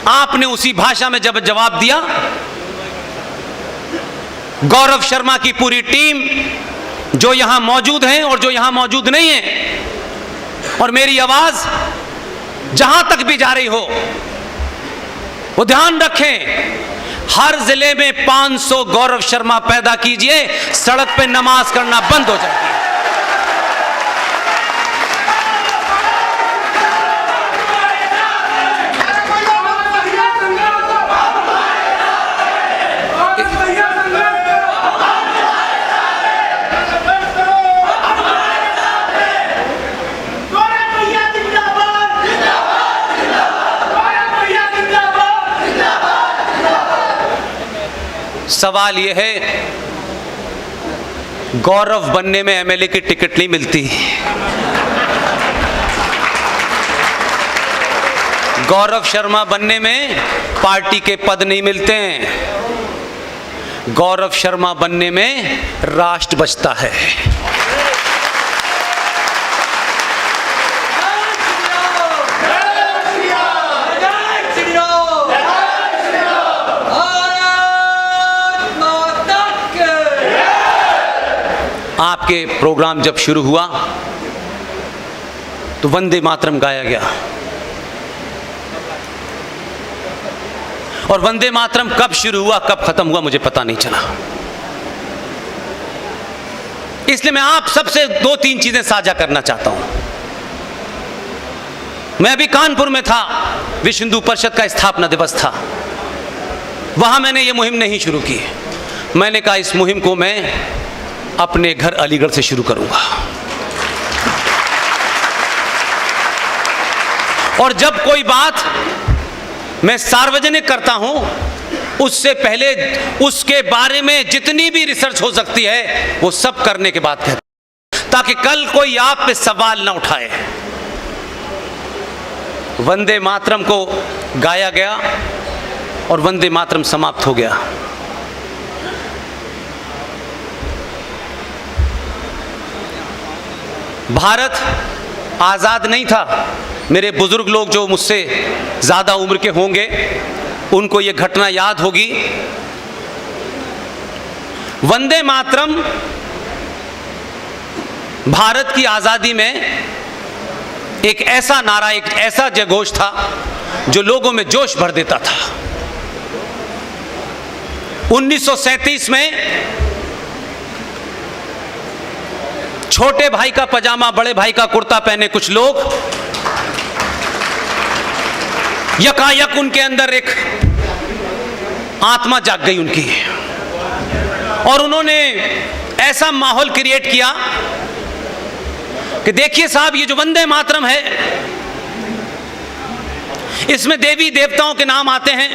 आपने उसी भाषा में जब जवाब दिया, गौरव शर्मा की पूरी टीम जो यहां मौजूद हैं और जो यहां मौजूद नहीं है, और मेरी आवाज जहां तक भी जा रही हो, वो ध्यान रखें, हर जिले में 500 गौरव शर्मा पैदा कीजिए, सड़क पे नमाज करना बंद हो जाएगी। सवाल यह है, गौरव बनने में एमएलए की टिकट नहीं मिलती, गौरव शर्मा बनने में पार्टी के पद नहीं मिलते हैं, गौरव शर्मा बनने में राष्ट्र बचता है। आपके प्रोग्राम जब शुरू हुआ तो वंदे मातरम गाया गया, और वंदे मातरम कब शुरू हुआ कब खत्म हुआ मुझे पता नहीं चला। इसलिए मैं आप सबसे 2-3 चीजें साझा करना चाहता हूं। मैं अभी कानपुर में था, विश्व हिंदू परिषद का स्थापना दिवस था, वहां मैंने ये मुहिम नहीं शुरू की। मैंने कहा इस मुहिम को मैं अपने घर अलीगढ़ से शुरू करूंगा। और जब कोई बात मैं सार्वजनिक करता हूं, उससे पहले उसके बारे में जितनी भी रिसर्च हो सकती है वो सब करने के बाद कहता हूं, ताकि कल कोई आप पे सवाल ना उठाए। वंदे मातरम को गाया गया और वंदे मातरम समाप्त हो गया। भारत आज़ाद नहीं था। मेरे बुजुर्ग लोग जो मुझसे ज़्यादा उम्र के होंगे उनको ये घटना याद होगी। वंदे मातरम भारत की आज़ादी में एक ऐसा नारा, एक ऐसा जयघोष था जो लोगों में जोश भर देता था। 1937 में छोटे भाई का पजामा बड़े भाई का कुर्ता पहने कुछ लोग, यकायक उनके अंदर एक आत्मा जाग गई उनकी, और उन्होंने ऐसा माहौल क्रिएट किया कि देखिए साहब, ये जो वंदे मातरम है इसमें देवी देवताओं के नाम आते हैं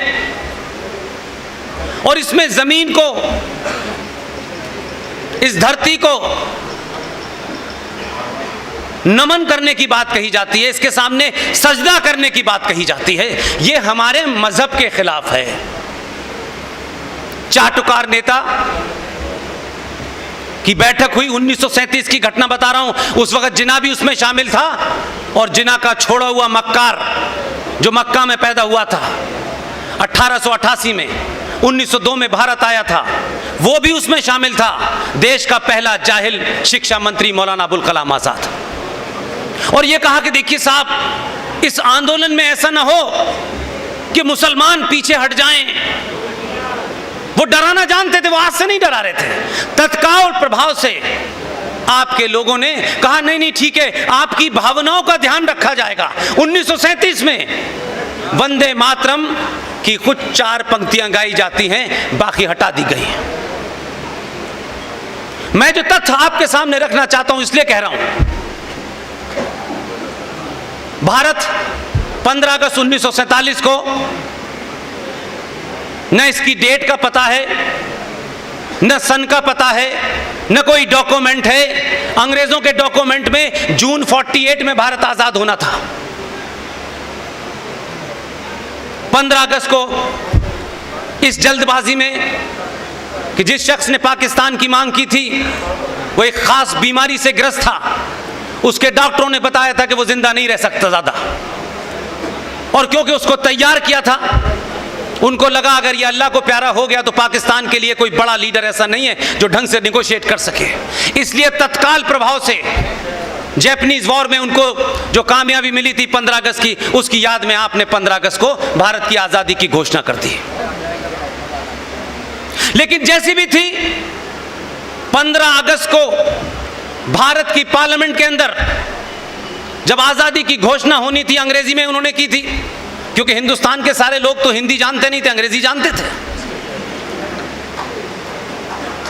और इसमें जमीन को, इस धरती को नमन करने की बात कही जाती है, इसके सामने सजदा करने की बात कही जाती है। ये हमारे मजहब के खिलाफ है। चाटुकार नेता की बैठक हुई, 1937 की घटना बता रहा हूं। उस वक्त जिना भी उसमें शामिल था और जिना का छोड़ा हुआ मक्कार जो मक्का में पैदा हुआ था 1888 में, 1902 में भारत आया था, वो भी उसमें शामिल था। देश का पहला जाहिल शिक्षा मंत्री मौलाना अबुल कलाम आजाद। और ये कहा कि देखिए साहब, इस आंदोलन में ऐसा ना हो कि मुसलमान पीछे हट जाएं। वो डराना जानते थे, वो आज से नहीं डरा रहे थे। तत्काल प्रभाव से आपके लोगों ने कहा नहीं नहीं ठीक है, आपकी भावनाओं का ध्यान रखा जाएगा। 1937 में वंदे मातरम की कुछ 4 पंक्तियां गाई जाती हैं, बाकी हटा दी गई। मैं जो तथ्य आपके सामने रखना चाहता हूं इसलिए कह रहा हूं, भारत 15 अगस्त 1947 को न इसकी डेट का पता है, न सन का पता है, न कोई डॉक्यूमेंट है। अंग्रेजों के डॉक्यूमेंट में जून 48 में भारत आजाद होना था। 15 अगस्त को इस जल्दबाजी में कि जिस शख्स ने पाकिस्तान की मांग की थी वो एक खास बीमारी से ग्रस्त था, उसके डॉक्टरों ने बताया था कि वो जिंदा नहीं रह सकता ज्यादा, और क्योंकि उसको तैयार किया था, उनको लगा अगर ये अल्लाह को प्यारा हो गया तो पाकिस्तान के लिए कोई बड़ा लीडर ऐसा नहीं है जो ढंग से निगोशिएट कर सके। इसलिए तत्काल प्रभाव से जैपनीज वॉर में उनको जो कामयाबी मिली थी 15 अगस्त की, उसकी याद में आपने 15 अगस्त को भारत की आजादी की घोषणा कर दी। लेकिन जैसी भी थी, 15 अगस्त को भारत की पार्लियामेंट के अंदर जब आजादी की घोषणा होनी थी, अंग्रेजी में उन्होंने की थी, क्योंकि हिंदुस्तान के सारे लोग तो हिंदी जानते नहीं थे, अंग्रेजी जानते थे।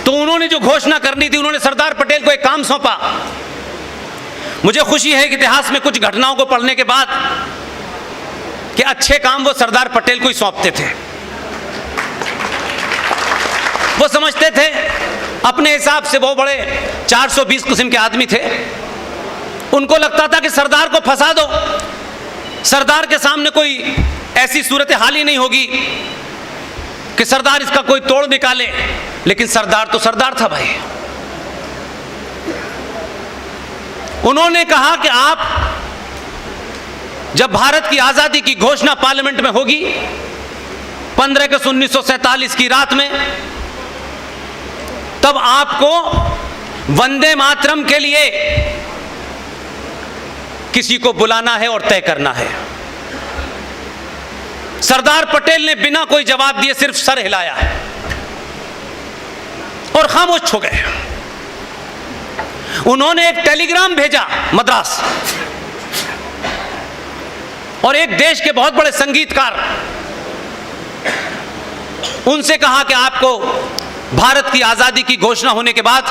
तो उन्होंने जो घोषणा करनी थी, उन्होंने सरदार पटेल को एक काम सौंपा। मुझे खुशी है कि इतिहास में कुछ घटनाओं को पढ़ने के बाद कि अच्छे काम वो सरदार पटेल को ही सौंपते थे। वो समझते थे अपने हिसाब से वो बड़े 420 किस्म के आदमी थे। उनको लगता था कि सरदार को फंसा दो, सरदार के सामने कोई ऐसी सूरत हाल ही नहीं होगी कि सरदार इसका कोई तोड़ निकाले। लेकिन सरदार तो सरदार था भाई। उन्होंने कहा कि आप जब भारत की आजादी की घोषणा पार्लियामेंट में होगी 15 अगस्त 1947 की रात में, तब आपको वंदे मातरम के लिए किसी को बुलाना है और तय करना है। सरदार पटेल ने बिना कोई जवाब दिए सिर्फ सर हिलाया और खामोश हो गए। उन्होंने एक टेलीग्राम भेजा मद्रास, और एक देश के बहुत बड़े संगीतकार, उनसे कहा कि आपको भारत की आजादी की घोषणा होने के बाद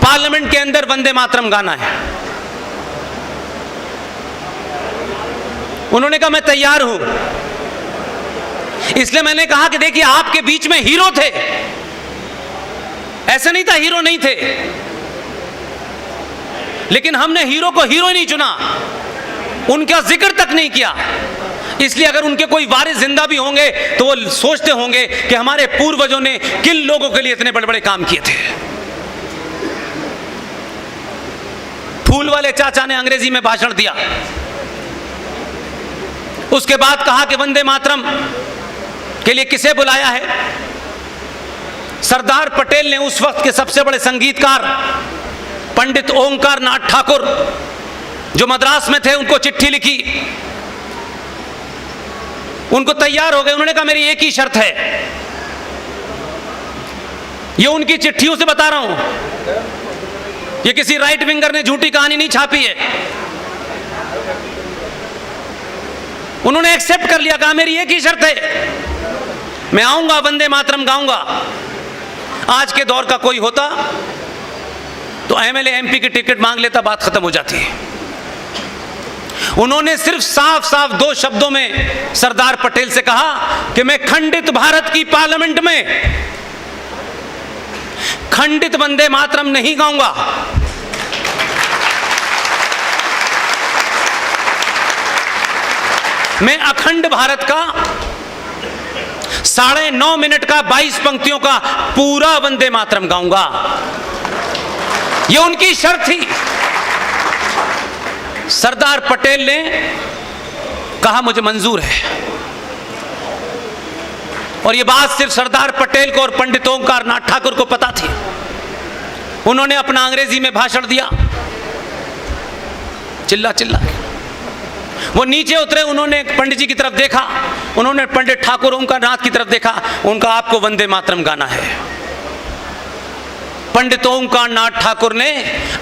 पार्लियामेंट के अंदर वंदे मातरम गाना है। उन्होंने कहा मैं तैयार हूं। इसलिए मैंने कहा कि देखिए आपके बीच में हीरो थे, ऐसे नहीं था हीरो नहीं थे, लेकिन हमने हीरो को हीरो नहीं चुना, उनका जिक्र तक नहीं किया। इसलिए अगर उनके कोई वारिस जिंदा भी होंगे तो वो सोचते होंगे कि हमारे पूर्वजों ने किन लोगों के लिए इतने बड़े बड़े काम किए थे। फूल वाले चाचा ने अंग्रेजी में भाषण दिया, उसके बाद कहा कि वंदे मातरम के लिए किसे बुलाया है? सरदार पटेल ने उस वक्त के सबसे बड़े संगीतकार पंडित ओंकार नाथ ठाकुर जो मद्रास में थे, उनको चिट्ठी लिखी, उनको तैयार हो गए। उन्होंने कहा मेरी एक ही शर्त है, ये उनकी चिट्ठियों से बता रहा हूं, ये किसी राइट विंगर ने झूठी कहानी नहीं छापी है। उन्होंने एक्सेप्ट कर लिया, कहा मेरी एक ही शर्त है, मैं आऊंगा वंदे मातरम गाऊंगा। आज के दौर का कोई होता तो एमएलए एमपी की टिकट मांग लेता, बात खत्म हो जाती है। उन्होंने सिर्फ साफ साफ 2 शब्दों में सरदार पटेल से कहा कि मैं खंडित भारत की पार्लियामेंट में खंडित वंदे मातरम नहीं गाऊंगा। मैं अखंड भारत का 9.5 मिनट का 22 पंक्तियों का पूरा वंदे मातरम गाऊंगा। यह उनकी शर्त थी। सरदार पटेल ने कहा मुझे मंजूर है। और यह बात सिर्फ सरदार पटेल को और पंडित ओंकार नाथ ठाकुर को पता थी। उन्होंने अपना अंग्रेजी में भाषण दिया, चिल्ला चिल्ला। वो नीचे उतरे, उन्होंने पंडित जी की तरफ देखा, उन्होंने पंडित ठाकुर ओंकार नाथ की तरफ देखा, उनका आपको वंदे मातरम गाना है। पंडित ओंकार नाथ ठाकुर ने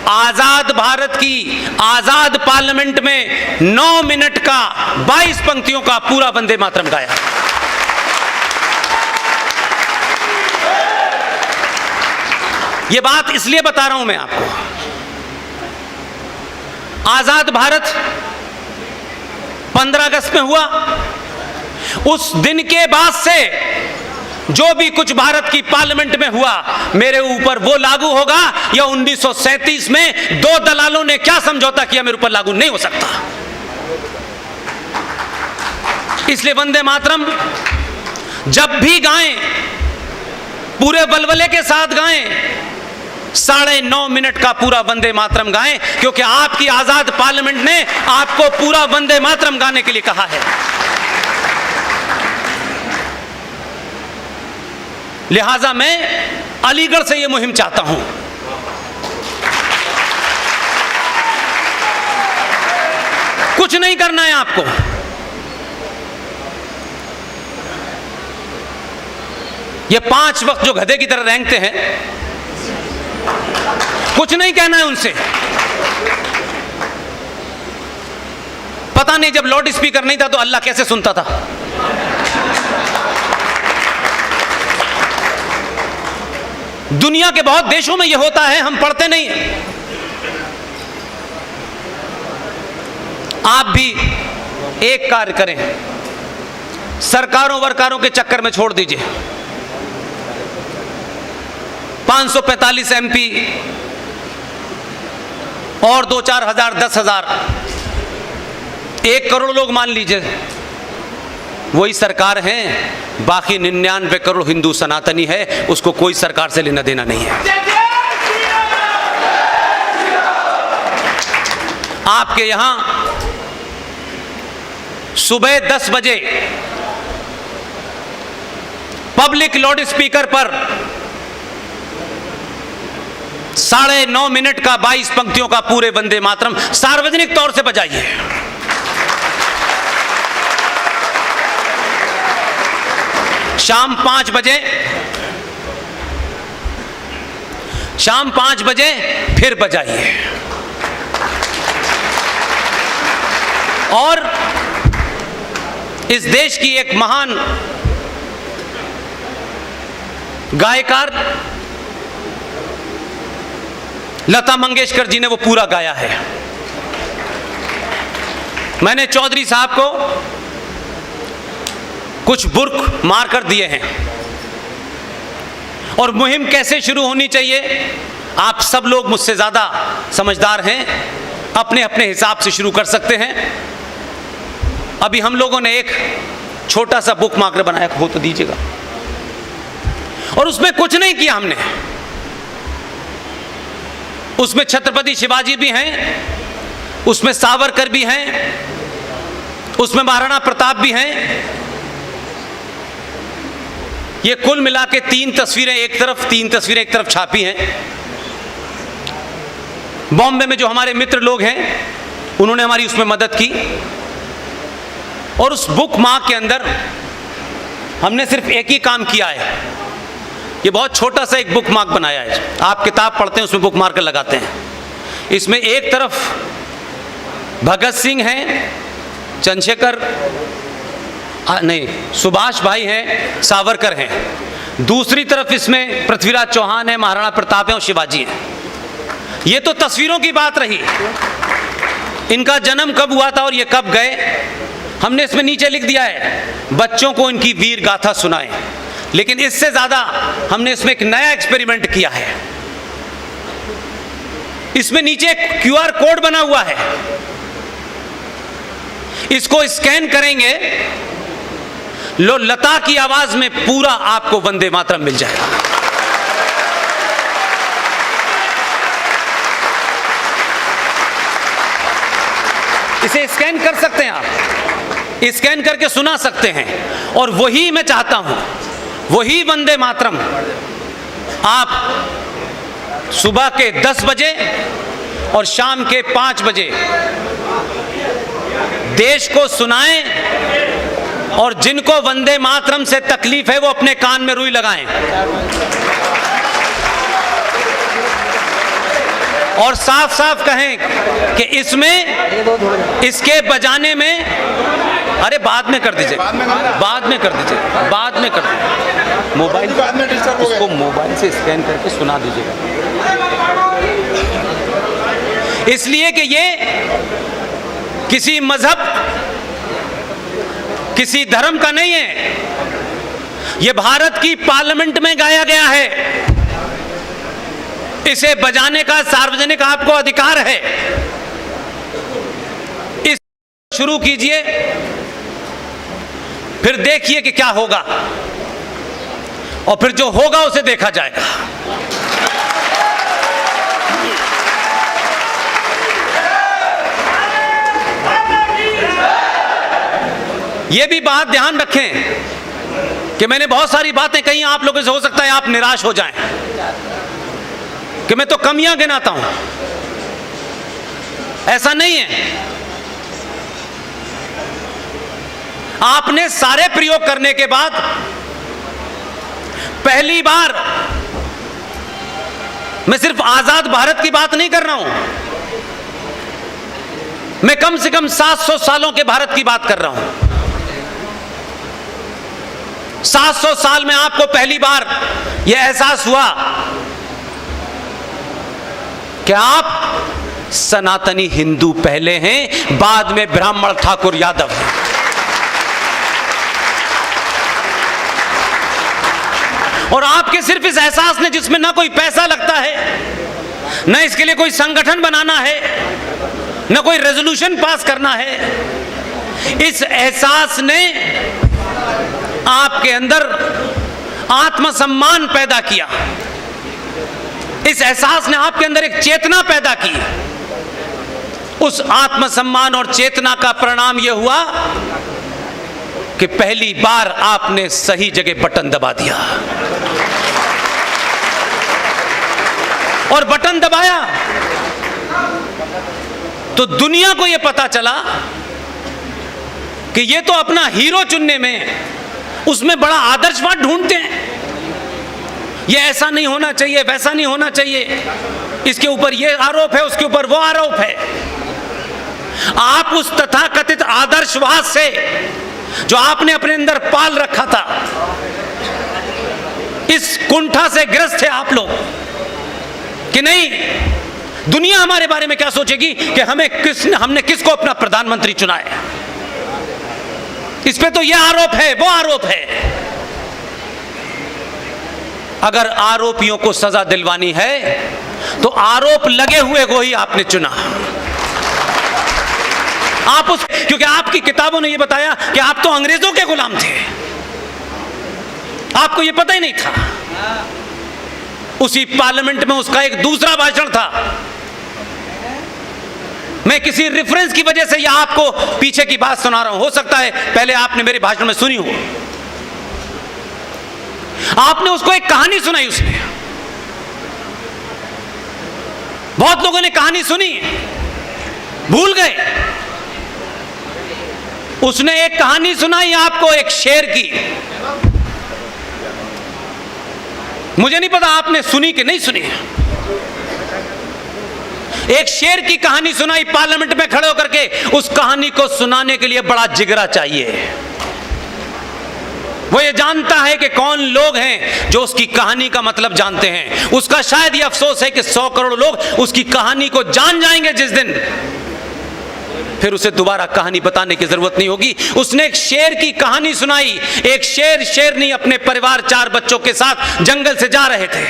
आजाद भारत की आजाद पार्लियामेंट में 9 मिनट का 22 पंक्तियों का पूरा वंदे मातरम गाया। यह बात इसलिए बता रहा हूं मैं आपको, आजाद भारत 15 अगस्त में हुआ। उस दिन के बाद से जो भी कुछ भारत की पार्लियामेंट में हुआ मेरे ऊपर वो लागू होगा, या 1937 में 2 दलालों ने क्या समझौता किया मेरे ऊपर लागू नहीं हो सकता। इसलिए वंदे मातरम जब भी गाएं पूरे बलबले के साथ गाएं, 9.5 मिनट का पूरा वंदे मातरम गाएं, क्योंकि आपकी आजाद पार्लियामेंट ने आपको पूरा वंदे मातरम गाने के लिए कहा है। लिहाजा मैं अलीगढ़ से यह मुहिम चाहता हूं। कुछ नहीं करना है आपको, ये 5 वक्त जो गधे की तरह रेंगते हैं, कुछ नहीं कहना है उनसे। पता नहीं जब लाउड स्पीकर नहीं था तो अल्लाह कैसे सुनता था। दुनिया के बहुत देशों में यह होता है, हम पढ़ते नहीं। आप भी एक कार्य करें, सरकारों वरकारों के चक्कर में छोड़ दीजिए। 545 एमपी और 2-4 हजार 10,000, 1 करोड़ लोग मान लीजिए, वही सरकार है। बाकी 99 करोड़ हिंदू सनातनी है, उसको कोई सरकार से लेना देना नहीं है। आपके यहां सुबह 10 बजे पब्लिक लाउड स्पीकर पर 9.5 मिनट का 22 पंक्तियों का पूरे वंदे मातरम सार्वजनिक तौर से बजाइए। शाम 5 बजे फिर बजाइए। और इस देश की एक महान गायकार लता मंगेशकर जी ने वो पूरा गाया है। मैंने चौधरी साहब को कुछ बुर्क मारकर दिए हैं और मुहिम कैसे शुरू होनी चाहिए आप सब लोग मुझसे ज़्यादा समझदार हैं, अपने अपने हिसाब से शुरू कर सकते हैं। अभी हम लोगों ने एक छोटा सा बुक मार्कर बनाया, हो तो दीजिएगा, और उसमें कुछ नहीं किया हमने। उसमें छत्रपति शिवाजी भी हैं, उसमें सावरकर भी हैं, उसमें महाराणा प्रताप भी हैं। ये कुल मिला के 3 तस्वीरें एक तरफ, 3 तस्वीरें एक तरफ छापी हैं। बॉम्बे में जो हमारे मित्र लोग हैं उन्होंने हमारी उसमें मदद की और उस बुक मार्क के अंदर हमने सिर्फ एक ही काम किया है। ये बहुत छोटा सा एक बुक मार्क बनाया है। आप किताब पढ़ते हैं उसमें बुक मार्कर लगाते हैं। इसमें एक तरफ भगत सिंह हैं, चंद्रशेखर नहीं, सुभाष भाई हैं, सावरकर हैं। दूसरी तरफ इसमें पृथ्वीराज चौहान है, महाराणा प्रताप है और शिवाजी हैं। ये तो तस्वीरों की बात रही, इनका जन्म कब हुआ था और ये कब गए हमने इसमें नीचे लिख दिया है, बच्चों को इनकी वीर गाथा सुनाएं। लेकिन इससे ज्यादा हमने इसमें एक नया एक्सपेरिमेंट किया है। इसमें नीचे एक QR कोड बना हुआ है, इसको स्कैन करेंगे, लो लता की आवाज में पूरा आपको वंदे मातरम मिल जाएगा। इसे स्कैन कर सकते हैं आप, स्कैन करके सुना सकते हैं। और वही मैं चाहता हूं, वही वंदे मातरम आप सुबह के 10 बजे और शाम के 5 बजे देश को सुनाएं और जिनको वंदे मातरम से तकलीफ है वो अपने कान में रुई लगाएं और साफ साफ कहें कि इसमें, इसके बजाने में, अरे बाद में कर दीजिए, बाद में कर दीजिए, बाद में कर दीजिए, मोबाइल उसको मोबाइल से स्कैन करके सुना दीजिएगा। इसलिए कि ये किसी मजहब, किसी धर्म का नहीं है, ये भारत की पार्लियामेंट में गाया गया है। इसे बजाने का सार्वजनिक आपको अधिकार है। इस शुरू कीजिए, फिर देखिए कि क्या होगा और फिर जो होगा उसे देखा जाएगा। यह भी बात ध्यान रखें कि मैंने बहुत सारी बातें कही, आप लोगों से हो सकता है आप निराश हो जाएं कि मैं तो कमियां गिनाता हूं। ऐसा नहीं है। आपने सारे प्रयोग करने के बाद पहली बार, मैं सिर्फ आजाद भारत की बात नहीं कर रहा हूं, मैं कम से कम 700 सालों के भारत की बात कर रहा हूं। 700 साल में आपको पहली बार यह एहसास हुआ कि आप सनातनी हिंदू पहले हैं, बाद में ब्राह्मण ठाकुर यादव हैं। और आपके सिर्फ इस एहसास ने, जिसमें ना कोई पैसा लगता है, ना इसके लिए कोई संगठन बनाना है, ना कोई रेजोल्यूशन पास करना है, इस एहसास ने आपके अंदर आत्मसम्मान पैदा किया। इस एहसास ने आपके अंदर एक चेतना पैदा की। उस आत्मसम्मान और चेतना का परिणाम यह हुआ कि पहली बार आपने सही जगह बटन दबा दिया। और बटन दबाया तो दुनिया को यह पता चला कि यह तो अपना हीरो चुनने में, उसमें बड़ा आदर्शवाद ढूंढते हैं। ये ऐसा नहीं होना चाहिए, वैसा नहीं होना चाहिए, इसके ऊपर ये आरोप है, उसके ऊपर वो आरोप है। आप उस तथाकथित आदर्शवाद से जो आपने अपने अंदर पाल रखा था, इस कुंठा से ग्रस्त थे आप लोग कि नहीं, दुनिया हमारे बारे में क्या सोचेगी कि हमने किसको अपना प्रधानमंत्री चुना है। इस पे तो यह आरोप है, वो आरोप है। अगर आरोपियों को सजा दिलवानी है तो आरोप लगे हुए को ही आपने चुना। क्योंकि आपकी किताबों ने यह बताया कि आप तो अंग्रेजों के गुलाम थे, आपको यह पता ही नहीं था। उसी पार्लियामेंट में उसका एक दूसरा भाषण था। मैं किसी रेफरेंस की वजह से यह आपको पीछे की बात सुना रहा हूं, हो सकता है पहले आपने मेरे भाषण में सुनी हो। आपने उसको एक कहानी सुनाई, उसने बहुत लोगों ने कहानी सुनी, भूल गए। उसने एक कहानी सुनाई आपको, एक शेर की। मुझे नहीं पता आपने सुनी कि नहीं सुनी। एक शेर की कहानी सुनाई पार्लियामेंट में खड़े होकर के। उस कहानी को सुनाने के लिए बड़ा जिगरा चाहिए। वो ये जानता है कि कौन लोग हैं जो उसकी कहानी का मतलब जानते हैं। उसका शायद ये अफसोस है कि 100 करोड़ लोग उसकी कहानी को जान जाएंगे जिस दिन, फिर उसे दोबारा कहानी बताने की जरूरत नहीं होगी। उसने एक शेर की कहानी सुनाई। एक शेरनी अपने परिवार 4 बच्चों के साथ जंगल से जा रहे थे।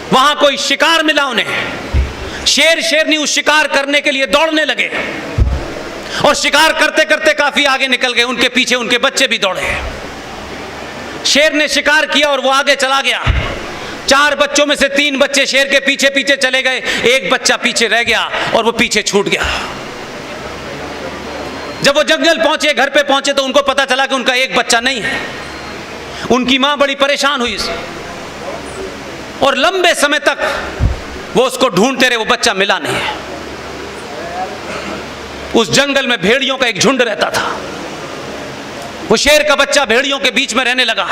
वहां कोई शिकार मिला उन्हें। शेरनी उस शिकार करने के लिए दौड़ने लगे और शिकार करते करते काफी आगे निकल गए। उनके पीछे उनके बच्चे भी दौड़े। शेर ने शिकार किया और वो आगे चला गया। 4 बच्चों में से 3 बच्चे शेर के पीछे पीछे चले गए, एक बच्चा पीछे रह गया और वो पीछे छूट गया। जब वो जंगल पहुंचे, घर पे पहुंचे, तो उनको पता चला कि उनका एक बच्चा नहीं है। उनकी मां बड़ी परेशान हुई और लंबे समय तक वो उसको ढूंढते रहे, वो बच्चा मिला नहीं। उस जंगल में भेड़ियों का एक झुंड रहता था। वो शेर का बच्चा भेड़ियों के बीच में रहने लगा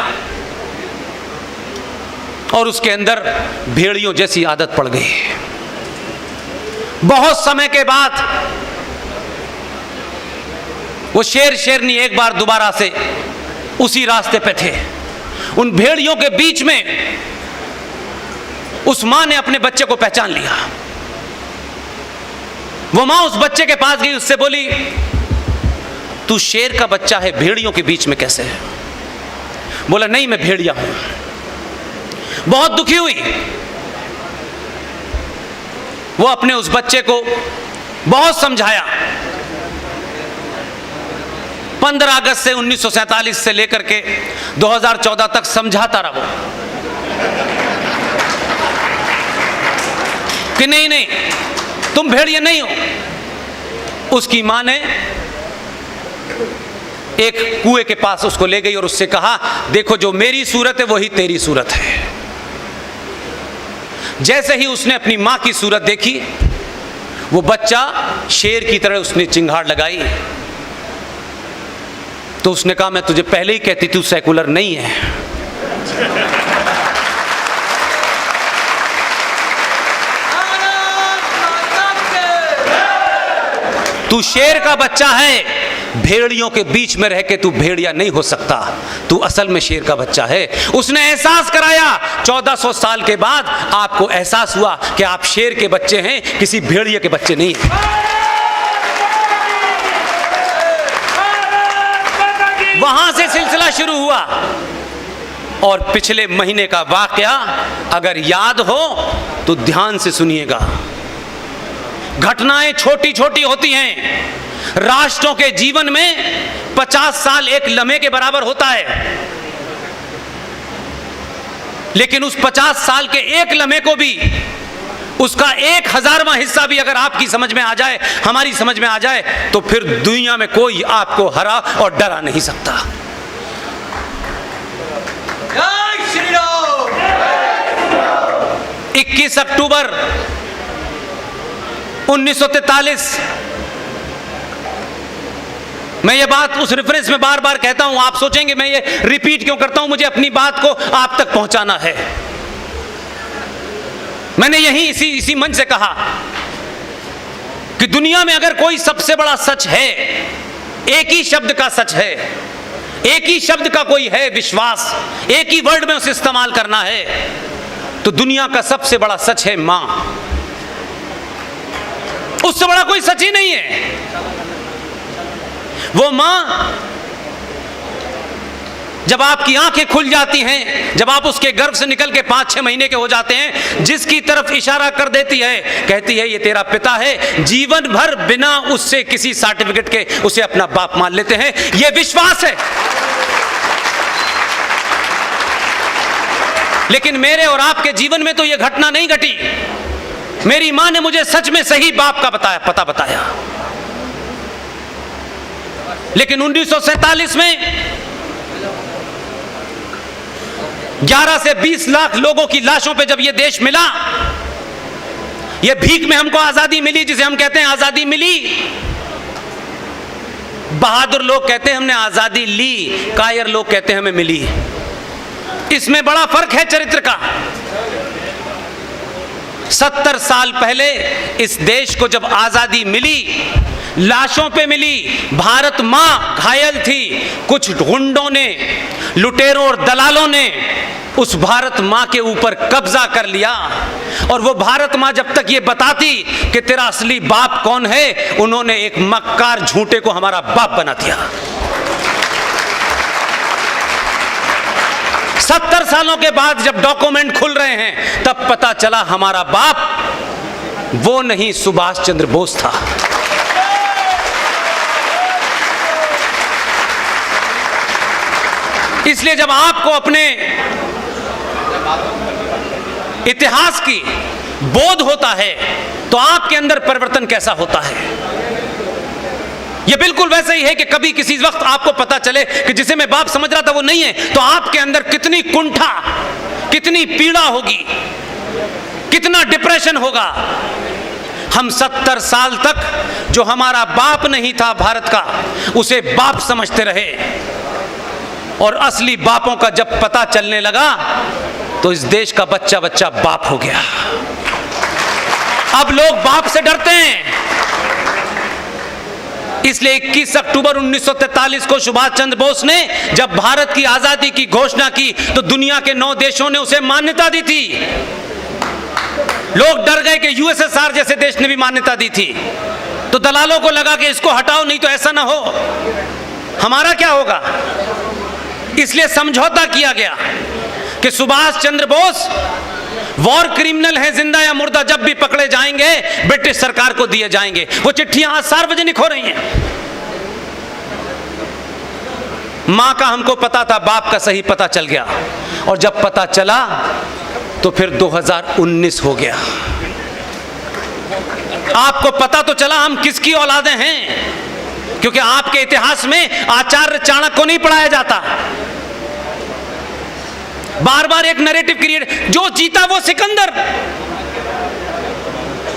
और उसके अंदर भेड़ियों जैसी आदत पड़ गई। बहुत समय के बाद वो शेरनी एक बार दोबारा से उसी रास्ते पे थे। उन भेड़ियों के बीच में उस मां ने अपने बच्चे को पहचान लिया। वो मां उस बच्चे के पास गई, उससे बोली, तू शेर का बच्चा है, भेड़ियों के बीच में कैसे है? बोला, नहीं, मैं भेड़िया हूं। बहुत दुखी हुई। वो अपने उस बच्चे को बहुत समझाया। 15 अगस्त से 1947 से लेकर के 2014 तक समझाता रहा वो कि नहीं, तुम भेड़िया नहीं हो। उसकी मां ने एक कुएं के पास उसको ले गई और उससे कहा, देखो, जो मेरी सूरत है वही तेरी सूरत है। जैसे ही उसने अपनी मां की सूरत देखी, वो बच्चा शेर की तरह उसने चिंगाड़ लगाई। तो उसने कहा, मैं तुझे पहले ही कहती तू सेकुलर नहीं है। तू शेर का बच्चा है, भेड़ियों के बीच में रह के तू भेड़िया नहीं हो सकता, तू असल में शेर का बच्चा है। उसने एहसास कराया। 1400 साल के बाद आपको एहसास हुआ कि आप शेर के बच्चे हैं, किसी भेड़िया के बच्चे नहीं हैं। वहां से सिलसिला शुरू हुआ और पिछले महीने का वाकया अगर याद हो तो ध्यान से सुनिएगा। घटनाएं छोटी छोटी होती हैं। राष्ट्रों के जीवन में 50 साल एक लम्हे के बराबर होता है, लेकिन उस 50 साल के एक लम्हे को भी, उसका 1000वां हिस्सा भी अगर आपकी समझ में आ जाए, हमारी समझ में आ जाए, तो फिर दुनिया में कोई आपको हरा और डरा नहीं सकता। 21 अक्टूबर 1943, मैं ये बात उस रेफरेंस में बार बार कहता हूं, आप सोचेंगे मैं ये रिपीट क्यों करता हूं, मुझे अपनी बात को आप तक पहुंचाना है। मैंने यही इसी मंच से कहा कि दुनिया में अगर कोई सबसे बड़ा सच है, एक ही शब्द का सच है, एक ही शब्द का कोई है विश्वास, एक ही वर्ड में उसे इस्तेमाल करना है, तो दुनिया का सबसे बड़ा सच है मां। उससे बड़ा कोई सच ही नहीं है। वो मां जब आपकी आंखें खुल जाती हैं, जब आप उसके गर्भ से निकल के 5-6 महीने के हो जाते हैं, जिसकी तरफ इशारा कर देती है, कहती है ये तेरा पिता है, जीवन भर बिना उससे किसी सर्टिफिकेट के उसे अपना बाप मान लेते हैं। ये विश्वास है। लेकिन मेरे और आपके जीवन में तो यह घटना नहीं घटी। मेरी मां ने मुझे सच में सही बाप का पता बताया। लेकिन 1947 में 11 से 20 लाख लोगों की लाशों पे जब यह देश मिला, यह भीख में हमको आजादी मिली, जिसे हम कहते हैं आजादी मिली। बहादुर लोग कहते हैं हमने आजादी ली, कायर लोग कहते हैं हमें मिली। इसमें बड़ा फर्क है चरित्र का। 70 साल पहले इस देश को जब आजादी मिली, लाशों पे मिली, भारत मां घायल थी। कुछ गुंडों ने, लुटेरों और दलालों ने उस भारत मां के ऊपर कब्जा कर लिया। और वो भारत मां जब तक ये बताती कि तेरा असली बाप कौन है, उन्होंने एक मक्कार झूठे को हमारा बाप बना दिया। 70 सालों के बाद जब डॉक्यूमेंट खुल रहे हैं, तब पता चला हमारा बाप वो नहीं, सुभाष चंद्र बोस था। इसलिए जब आपको अपने इतिहास की बोध होता है, तो आपके अंदर परिवर्तन कैसा होता है। यह बिल्कुल वैसे ही है कि कभी किसी वक्त आपको पता चले कि जिसे मैं बाप समझ रहा था वो नहीं है, तो आपके अंदर कितनी कुंठा, कितनी पीड़ा होगी, कितना डिप्रेशन होगा। हम 70 साल तक जो हमारा बाप नहीं था भारत का, उसे बाप समझते रहे। और असली बापों का जब पता चलने लगा, तो इस देश का बच्चा बच्चा बाप हो गया। अब लोग बाप से डरते हैं। इसलिए 21 अक्टूबर 1943 को सुभाष चंद्र बोस ने जब भारत की आजादी की घोषणा की, तो दुनिया के 9 देशों ने उसे मान्यता दी थी। लोग डर गए कि यूएसएसआर जैसे देश ने भी मान्यता दी थी। तो दलालों को लगा कि इसको हटाओ, नहीं तो ऐसा ना हो, हमारा क्या होगा। इसलिए समझौता किया गया कि सुभाष चंद्र बोस वॉर क्रिमिनल है, जिंदा या मुर्दा जब भी पकड़े जाएंगे ब्रिटिश सरकार को दिए जाएंगे। वो चिट्ठियां आज सार्वजनिक हो रही हैं। मां का हमको पता था, बाप का सही पता चल गया। और जब पता चला तो फिर 2019 हो गया। आपको पता तो चला हम किसकी औलादे हैं, क्योंकि आपके इतिहास में आचार्य चाणक्य को नहीं पढ़ाया जाता। बार बार एक नैरेटिव क्रिएट, जो जीता वो सिकंदर।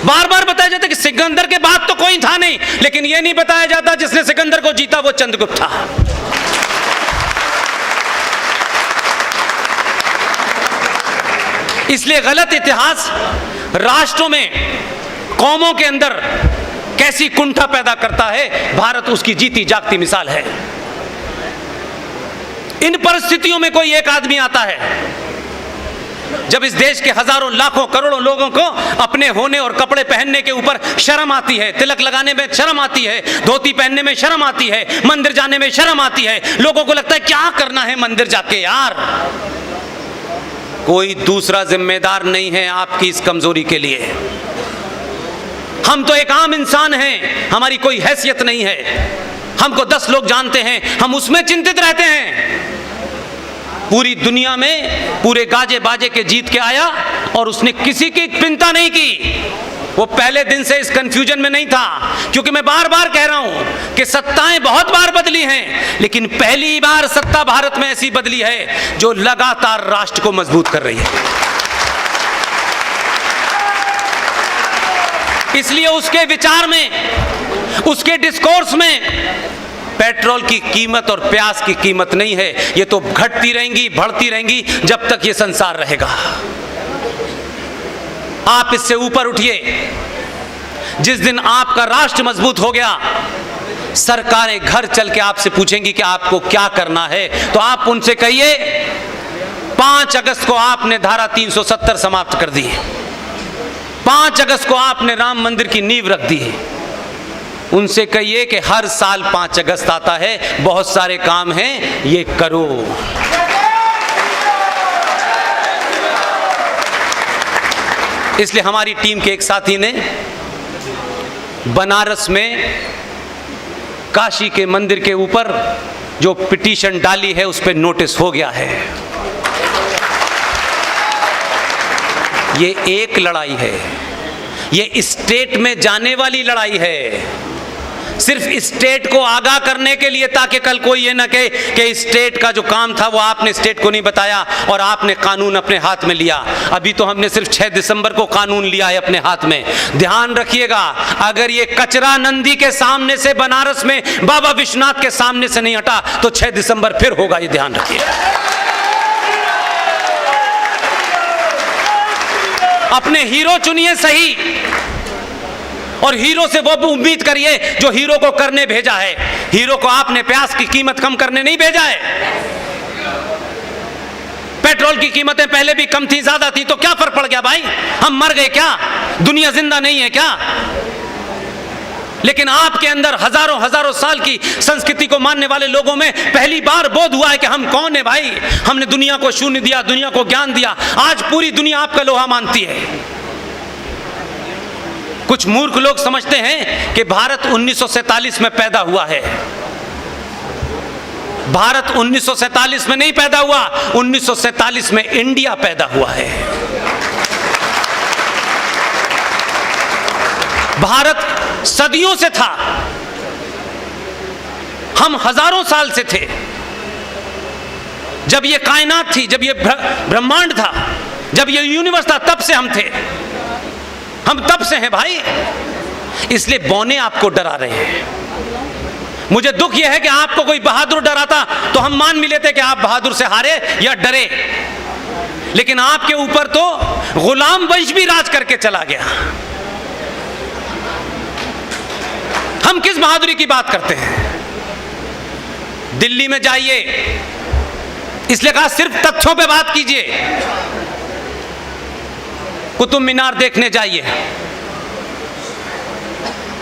बार बार बताया जाता कि सिकंदर के बाद तो कोई था नहीं, लेकिन यह नहीं बताया जाता जिसने सिकंदर को जीता वो चंद्रगुप्त था। इसलिए गलत इतिहास राष्ट्रों में, कौमों के अंदर कैसी कुंठा पैदा करता है, भारत उसकी जीती जागती मिसाल है। इन परिस्थितियों में कोई एक आदमी आता है, जब इस देश के हजारों लाखों करोड़ों लोगों को अपने होने और कपड़े पहनने के ऊपर शर्म आती है, तिलक लगाने में शर्म आती है, धोती पहनने में शर्म आती है, मंदिर जाने में शर्म आती है। लोगों को लगता है क्या करना है मंदिर जाके यार। कोई दूसरा जिम्मेदार नहीं है आपकी इस कमजोरी के लिए। हम तो एक आम इंसान हैं, हमारी कोई हैसियत नहीं है। हमको 10 लोग जानते हैं, हम उसमें चिंतित रहते हैं। पूरी दुनिया में पूरे गाजे बाजे के जीत के आया और उसने किसी की चिंता नहीं की। वो पहले दिन से इस कंफ्यूजन में नहीं था, क्योंकि मैं बार बार कह रहा हूं कि सत्ताएं बहुत बार बदली हैं, लेकिन पहली बार सत्ता भारत में ऐसी बदली है जो लगातार राष्ट्र को मजबूत कर रही है। इसलिए उसके विचार में, उसके डिस्कोर्स में पेट्रोल की कीमत और प्याज की कीमत नहीं है। ये तो घटती रहेंगी, बढ़ती रहेंगी जब तक ये संसार रहेगा। आप इससे ऊपर उठिए। जिस दिन आपका राष्ट्र मजबूत हो गया, सरकारें घर चल के आपसे पूछेंगी कि आपको क्या करना है, तो आप उनसे कहिए 5 अगस्त को आपने धारा 370 समाप्त कर दी है। 5 अगस्त को आपने राम मंदिर की नींव रख दी है। उनसे कहिए कि हर साल 5 अगस्त आता है, बहुत सारे काम हैं, ये करो। इसलिए हमारी टीम के एक साथी ने बनारस में काशी के मंदिर के ऊपर जो पिटीशन डाली है उस पर नोटिस हो गया है। ये एक लड़ाई है, ये स्टेट में जाने वाली लड़ाई है, सिर्फ स्टेट को आगाह करने के लिए, ताकि कल कोई ये ना कहे कि स्टेट का जो काम था वो आपने स्टेट को नहीं बताया और आपने कानून अपने हाथ में लिया। अभी तो हमने सिर्फ 6 दिसंबर को कानून लिया है अपने हाथ में। ध्यान रखिएगा, अगर ये कचरा नंदी के सामने से बनारस में बाबा विश्वनाथ के सामने से नहीं हटा तो 6 दिसंबर फिर होगा, ये ध्यान रखिएगा। अपने हीरो चुनिए सही, और हीरो से वो उम्मीद करिए जो हीरो को करने भेजा है। हीरो को आपने प्याज की कीमत कम करने नहीं भेजा है। पेट्रोल की कीमतें पहले भी कम थी, ज्यादा थी, तो क्या फर्क पड़ गया भाई? हम मर गए क्या? दुनिया जिंदा नहीं है क्या? लेकिन आपके अंदर हजारों हजारों साल की संस्कृति को मानने वाले लोगों में पहली बार बोध हुआ है कि हम कौन है भाई। हमने दुनिया को शून्य दिया, दुनिया को ज्ञान दिया, आज पूरी दुनिया आपका लोहा मानती है। कुछ मूर्ख लोग समझते हैं कि भारत 1947 में पैदा हुआ है। भारत 1947 में नहीं पैदा हुआ, 1947 में इंडिया पैदा हुआ है। भारत सदियों से था, हम हजारों साल से थे। जब ये कायनात थी, जब ये ब्रह्मांड था, जब ये यूनिवर्स था, तब से हम थे। हम तब से हैं भाई। इसलिए बौने आपको डरा रहे हैं। मुझे दुख यह है कि आपको कोई बहादुर डराता तो हम मान भी लेते कि आप बहादुर से हारे या डरे, लेकिन आपके ऊपर तो गुलाम वंश भी राज करके चला गया। हम किस बहादुरी की बात करते हैं? दिल्ली में जाइए, इसलिए कहा सिर्फ तथ्यों पे बात कीजिए। कुतुब मीनार देखने जाइए,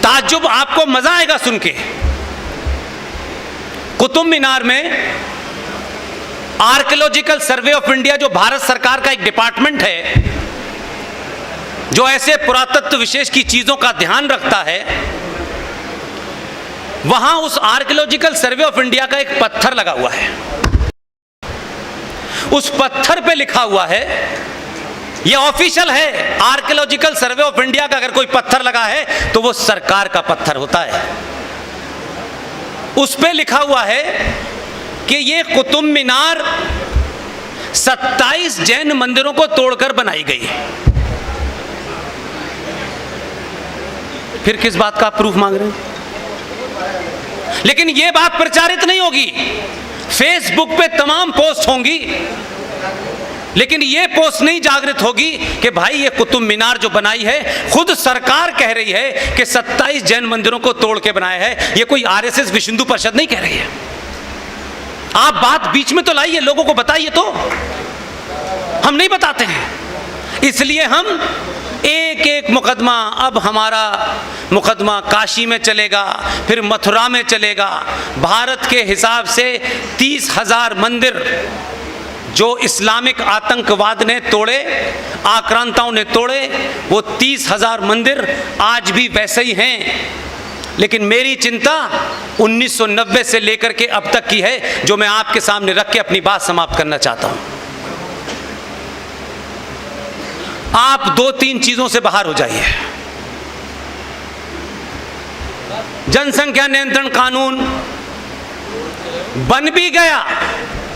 ताज्जुब, आपको मजा आएगा सुन के। कुतुब मीनार में आर्कियोलॉजिकल सर्वे ऑफ इंडिया, जो भारत सरकार का एक डिपार्टमेंट है जो ऐसे पुरातत्व विशेष की चीजों का ध्यान रखता है, वहां उस आर्कियोलॉजिकल सर्वे ऑफ इंडिया का एक पत्थर लगा हुआ है। उस पत्थर पे लिखा हुआ है, यह ऑफिशियल है, आर्कियोलॉजिकल सर्वे ऑफ इंडिया का अगर कोई पत्थर लगा है तो वो सरकार का पत्थर होता है। उस पे लिखा हुआ है कि ये कुतुब मीनार 27 जैन मंदिरों को तोड़कर बनाई गई। फिर किस बात का आप प्रूफ मांग रहे हैं? लेकिन यह बात प्रचारित नहीं होगी, फेसबुक पे तमाम पोस्ट होंगी, लेकिन यह पोस्ट नहीं जागृत होगी कि भाई ये कुतुब मीनार जो बनाई है, खुद सरकार कह रही है कि 27 जैन मंदिरों को तोड़ के बनाया है। ये कोई आरएसएस विश्व हिंदू परिषद नहीं कह रही है। आप बात बीच में तो लाइए, लोगों को बताइए तो। हम नहीं बताते हैं, इसलिए हम एक एक मुकदमा, अब हमारा मुकदमा काशी में चलेगा, फिर मथुरा में चलेगा। भारत के हिसाब से 30,000 मंदिर जो इस्लामिक आतंकवाद ने तोड़े, आक्रांताओं ने तोड़े, वो 30,000 मंदिर आज भी वैसे ही हैं। लेकिन मेरी चिंता 1990 से लेकर के अब तक की है, जो मैं आपके सामने रख के अपनी बात समाप्त करना चाहता हूं। आप 2-3 चीजों से बाहर हो जाइए। जनसंख्या नियंत्रण कानून बन भी गया,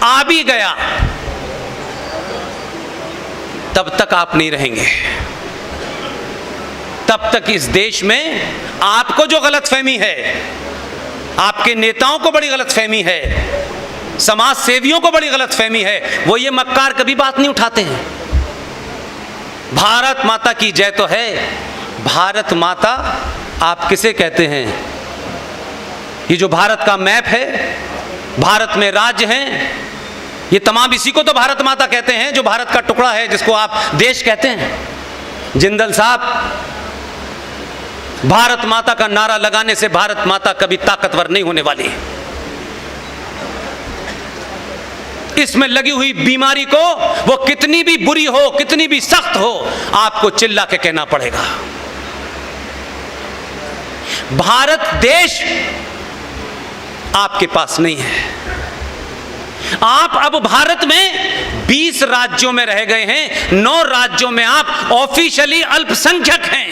आ भी गया, तब तक आप नहीं रहेंगे। तब तक इस देश में आपको जो गलतफहमी है, आपके नेताओं को बड़ी गलतफहमी है, समाज सेवियों को बड़ी गलतफहमी है, वो ये मक्कार कभी बात नहीं उठाते हैं। भारत माता की जय तो है। भारत माता आप किसे कहते हैं? ये जो भारत का मैप है, भारत में राज्य हैं, ये तमाम इसी को तो भारत माता कहते हैं, जो भारत का टुकड़ा है, जिसको आप देश कहते हैं। जिंदल साहब, भारत माता का नारा लगाने से भारत माता कभी ताकतवर नहीं होने वाली है। इसमें लगी हुई बीमारी को, वो कितनी भी बुरी हो, कितनी भी सख्त हो, आपको चिल्ला के कहना पड़ेगा। भारत देश आपके पास नहीं है। आप अब भारत में 20 राज्यों में रह गए हैं, 9 राज्यों में आप ऑफिशियली अल्पसंख्यक हैं।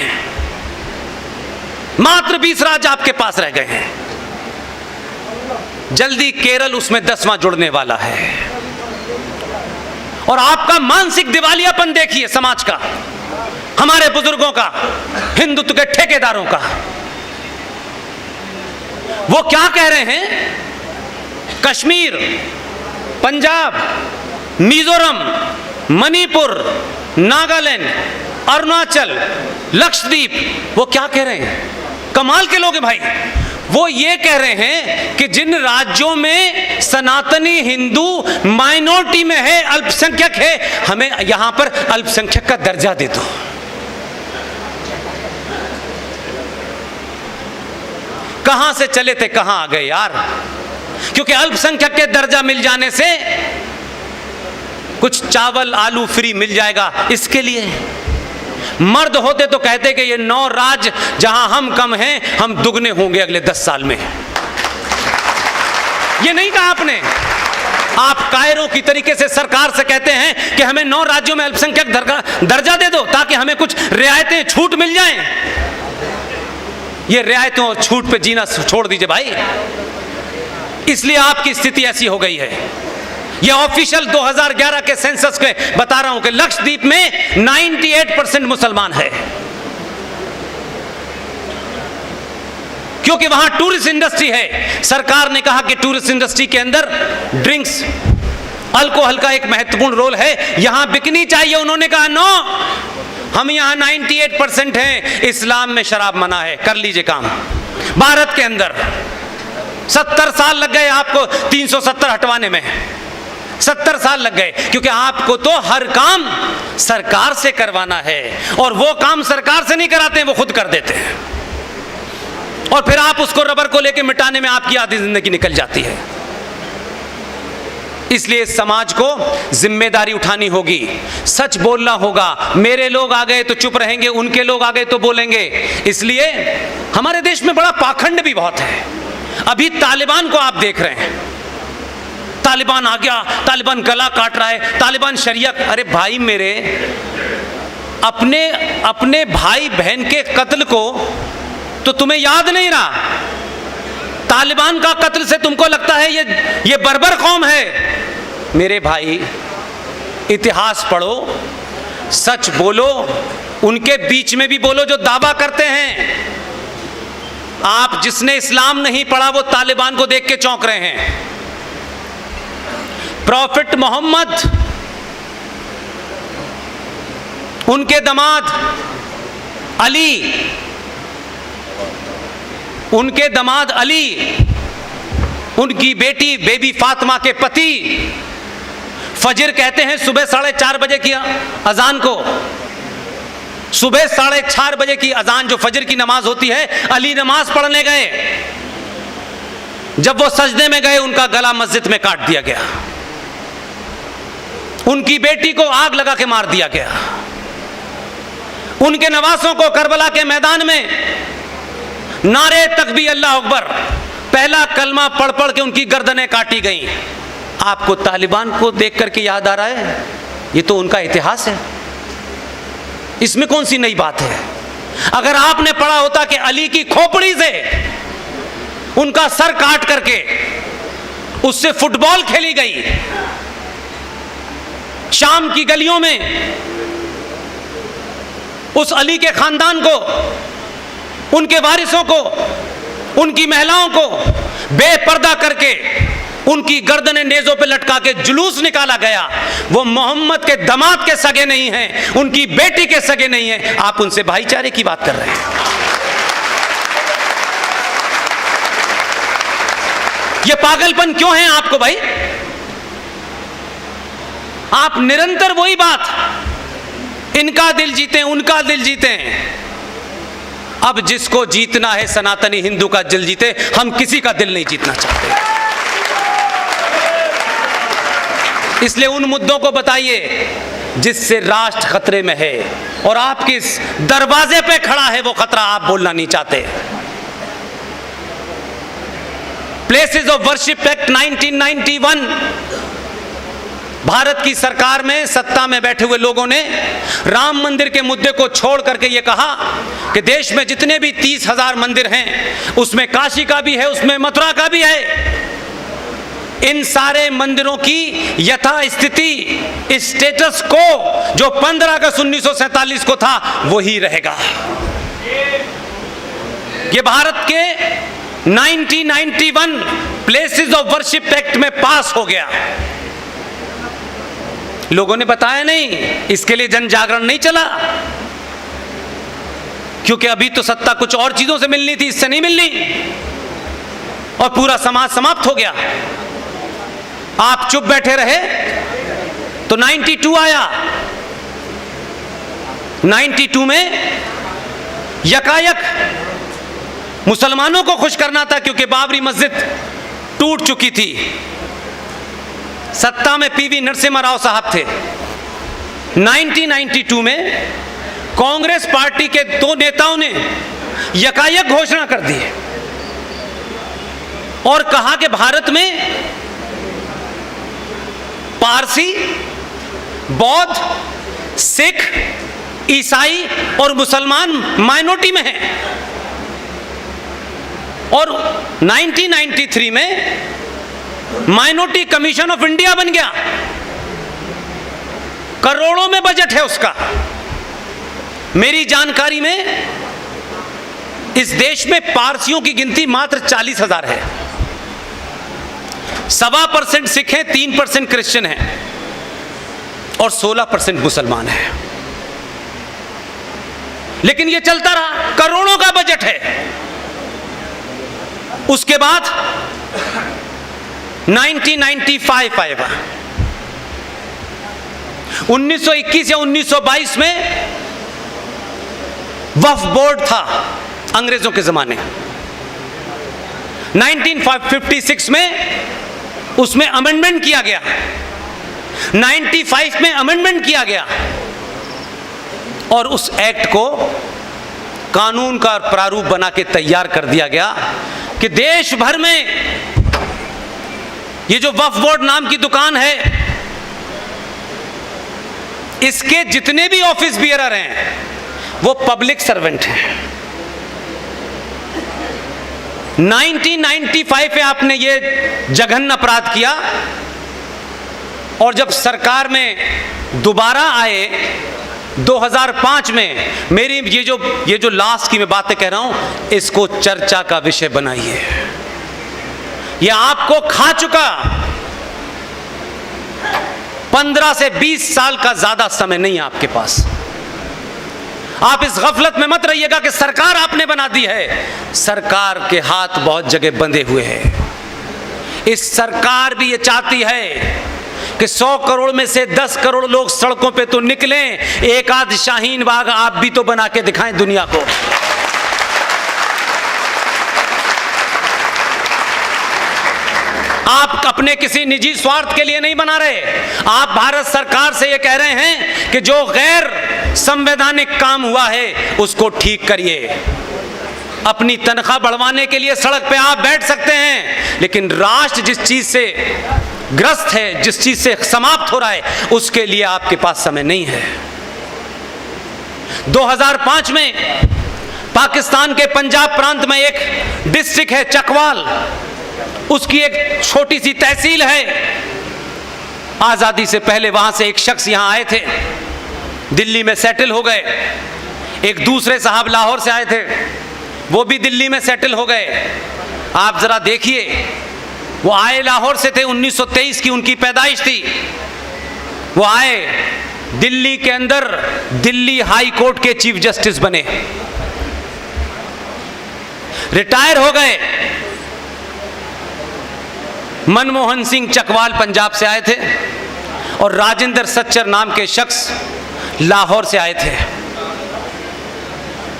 मात्र 20 राज्य आपके पास रह गए हैं। जल्दी केरल उसमें 10वां जुड़ने वाला है। और आपका मानसिक दिवालियापन देखिए समाज का, हमारे बुजुर्गों का, हिंदुत्व के ठेकेदारों का। वो क्या कह रहे हैं? कश्मीर, पंजाब, मिजोरम, मणिपुर, नागालैंड, अरुणाचल, लक्षद्वीप, वो क्या कह रहे हैं? कमाल के लोग हैं भाई। वो ये कह रहे हैं कि जिन राज्यों में सनातनी हिंदू माइनॉरिटी में है, अल्पसंख्यक है, हमें यहां पर अल्पसंख्यक का दर्जा दे दो। कहां से चले थे कहां आ गए यार। क्योंकि अल्पसंख्यक के दर्जा मिल जाने से कुछ चावल आलू फ्री मिल जाएगा, इसके लिए। मर्द होते तो कहते कि ये 9 राज्य जहां हम कम हैं, हम दुगने होंगे अगले 10 साल में। ये नहीं कहा आपने। आप कायरों की तरीके से सरकार से कहते हैं कि हमें 9 राज्यों में अल्पसंख्यक दर्जा दे दो, ताकि हमें कुछ रियायतें, छूट मिल जाएं। ये रियायतों और छूट पे जीना छोड़ दीजिए भाई। इसलिए आपकी स्थिति ऐसी हो गई है। यह ऑफिशियल 2011 के सेंसस के बता रहा हूं कि लक्षद्वीप में 98% मुसलमान है, क्योंकि वहां टूरिस्ट इंडस्ट्री है। सरकार ने कहा कि टूरिस्ट इंडस्ट्री के अंदर ड्रिंक्स, अल्कोहल का एक महत्वपूर्ण रोल है, यहां बिकनी चाहिए। उन्होंने कहा नो, हम यहां 98% हैं, इस्लाम में शराब मना है, कर लीजिए काम। भारत के अंदर 70 साल लग गए आपको 370 हटवाने में। 70 साल लग गए, क्योंकि आपको तो हर काम सरकार से करवाना है, और वो काम सरकार से नहीं कराते हैं, वो खुद कर देते हैं। और फिर आप उसको रबर को लेके मिटाने में आपकी आधी जिंदगी निकल जाती है। इसलिए समाज को जिम्मेदारी उठानी होगी, सच बोलना होगा। मेरे लोग आ गए तो चुप रहेंगे, उनके लोग आ गए तो बोलेंगे। इसलिए हमारे देश में बड़ा पाखंड भी बहुत है। अभी तालिबान को आप देख रहे हैं, तालिबान आ गया, तालिबान गला काट रहा है, तालिबान शरिया। अरे भाई मेरे, अपने भाई बहन के कत्ल को तो तुम्हें याद नहीं रहा। तालिबान का कत्ल से तुमको लगता है ये बर्बर कौम है। मेरे भाई, इतिहास पढ़ो, सच बोलो, उनके बीच में भी बोलो जो दावा करते हैं। आप जिसने इस्लाम नहीं पढ़ा वो तालिबान को देख के चौंक रहे हैं। प्रॉफिट मोहम्मद, उनके दामाद अली, उनकी बेटी बेबी फातिमा के पति फजर कहते हैं सुबह 4:30 बजे की अजान को, सुबह 4:30 बजे की अजान जो फजर की नमाज होती है, अली नमाज पढ़ने गए। जब वो सजदे में गए, उनका गला मस्जिद में काट दिया गया। उनकी बेटी को आग लगा के मार दिया गया। उनके नवासों को करबला के मैदान में नारे तकबीर अल्लाह अकबर, पहला कलमा पढ़ पढ़ के उनकी गर्दनें काटी गईं। आपको तालिबान को देख करके याद आ रहा है? ये तो उनका इतिहास है, इसमें कौन सी नई बात है? अगर आपने पढ़ा होता कि अली की खोपड़ी से उनका सर काट करके उससे फुटबॉल खेली गई, शाम की गलियों में उस अली के खानदान को, उनके वारिसों को, उनकी महिलाओं को बेपर्दा करके उनकी गर्दनें नेज़ों पे लटका के जुलूस निकाला गया। वो मोहम्मद के दामाद के सगे नहीं हैं, उनकी बेटी के सगे नहीं हैं। आप उनसे भाईचारे की बात कर रहे हैं। ये पागलपन क्यों है आपको भाई? आप निरंतर वही बात, इनका दिल जीते, उनका दिल जीते। अब जिसको जीतना है सनातनी हिंदू का दिल जीते, हम किसी का दिल नहीं जीतना चाहते। इसलिए उन मुद्दों को बताइए जिससे राष्ट्र खतरे में है, और आपके इस दरवाजे पे खड़ा है वो खतरा, आप बोलना नहीं चाहते। Places of worship act 1991, Bharat की सरकार में सत्ता में बैठे हुए लोगों ने राम मंदिर के मुद्दे को छोड़ करके यह कहा कि देश में जितने भी 30,000 मंदिर हैं, उसमें काशी का भी है, उसमें मथुरा का भी है, इन सारे मंदिरों की यथास्थिति, स्टेटस को जो 15 अगस्त 1947 को था वही रहेगा। ये भारत के 1991 प्लेसेस ऑफ वर्शिप एक्ट में पास हो गया। लोगों ने बताया नहीं, इसके लिए जन जागरण नहीं चला, क्योंकि अभी तो सत्ता कुछ और चीजों से मिलनी थी, इससे नहीं मिलनी, और पूरा समाज समाप्त हो गया। आप चुप बैठे रहे तो 92 आया। 92 में यकायक मुसलमानों को खुश करना था, क्योंकि बाबरी मस्जिद टूट चुकी थी। सत्ता में पीवी नरसिम्हा राव साहब थे। 1992 में कांग्रेस पार्टी के 2 नेताओं ने यकायक घोषणा कर दी और कहा कि भारत में पारसी, बौद्ध, सिख, ईसाई और मुसलमान माइनॉरिटी में हैं। और 1993 में माइनॉरिटी कमीशन ऑफ इंडिया बन गया, करोड़ों में बजट है उसका। मेरी जानकारी में इस देश में पारसियों की गिनती मात्र 40,000 है। 1.25% सिख हैं, 3% क्रिश्चियन हैं और 16% मुसलमान हैं। लेकिन यह चलता रहा, करोड़ों का बजट है। उसके बाद 1995 आएगा। 1921 या 1922 में वक्फ बोर्ड था अंग्रेजों के जमाने। 1956 में उसमें अमेंडमेंट किया गया, 95 में अमेंडमेंट किया गया और उस एक्ट को कानून का प्रारूप बना के तैयार कर दिया गया कि देश भर में ये जो वक्फ बोर्ड नाम की दुकान है, इसके जितने भी ऑफिस बियरर हैं वो पब्लिक सर्वेंट हैं। 1995 में आपने ये जघन्य अपराध किया और जब सरकार में दोबारा आए 2005 में, मेरी ये जो लास्ट की मैं बातें कह रहा हूं, इसको चर्चा का विषय बनाइए। यह आपको खा चुका। 15 से 20 साल का ज्यादा समय नहीं है आपके पास। आप इस गफलत में मत रहिएगा कि सरकार आपने बना दी है। सरकार के हाथ बहुत जगह बंधे हुए हैं। इस सरकार भी ये चाहती है कि 100 करोड़ में से 10 करोड़ लोग सड़कों पे तो निकलें, एक आध शाहीन बाग आप भी तो बना के दिखाएं दुनिया को। आप अपने किसी निजी स्वार्थ के लिए नहीं बना रहे। आप भारत सरकार से ये कह रहे हैं कि जो गैर संवैधानिक काम हुआ है उसको ठीक करिए। अपनी तनख्वाह बढ़वाने के लिए सड़क पे आप बैठ सकते हैं, लेकिन राष्ट्र जिस चीज से ग्रस्त है, जिस चीज से समाप्त हो रहा है, उसके लिए आपके पास समय नहीं है। 2005 में पाकिस्तान के पंजाब प्रांत में एक डिस्ट्रिक्ट है चकवाल, उसकी एक छोटी सी तहसील है। आजादी से पहले वहां से एक शख्स यहां आए थे, दिल्ली में सेटल हो गए। एक दूसरे साहब लाहौर से आए थे, वो भी दिल्ली में सेटल हो गए। आप जरा देखिए, वो आए लाहौर से थे, 1923 की उनकी पैदाइश थी। वो आए दिल्ली के अंदर दिल्ली हाई कोर्ट के चीफ जस्टिस बने, रिटायर हो गए। मनमोहन सिंह चकवाल पंजाब से आए थे और राजेंद्र सच्चर नाम के शख्स लाहौर से आए थे।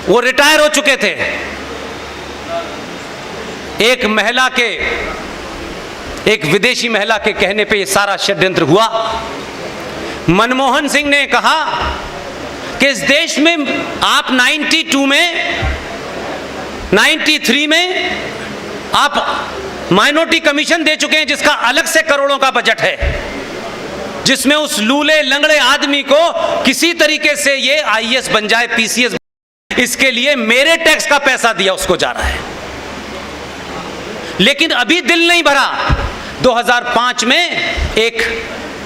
वो रिटायर हो चुके थे। एक विदेशी महिला के कहने पे ये सारा षड्यंत्र हुआ। मनमोहन सिंह ने कहा कि इस देश में आप 92 में 93 में आप माइनॉरिटी कमीशन दे चुके हैं, जिसका अलग से करोड़ों का बजट है, जिसमें उस लूले लंगड़े आदमी को किसी तरीके से ये आईएएस बन जाए, पीसीएस, इसके लिए मेरे टैक्स का पैसा दिया उसको जा रहा है। लेकिन अभी दिल नहीं भरा। 2005 में एक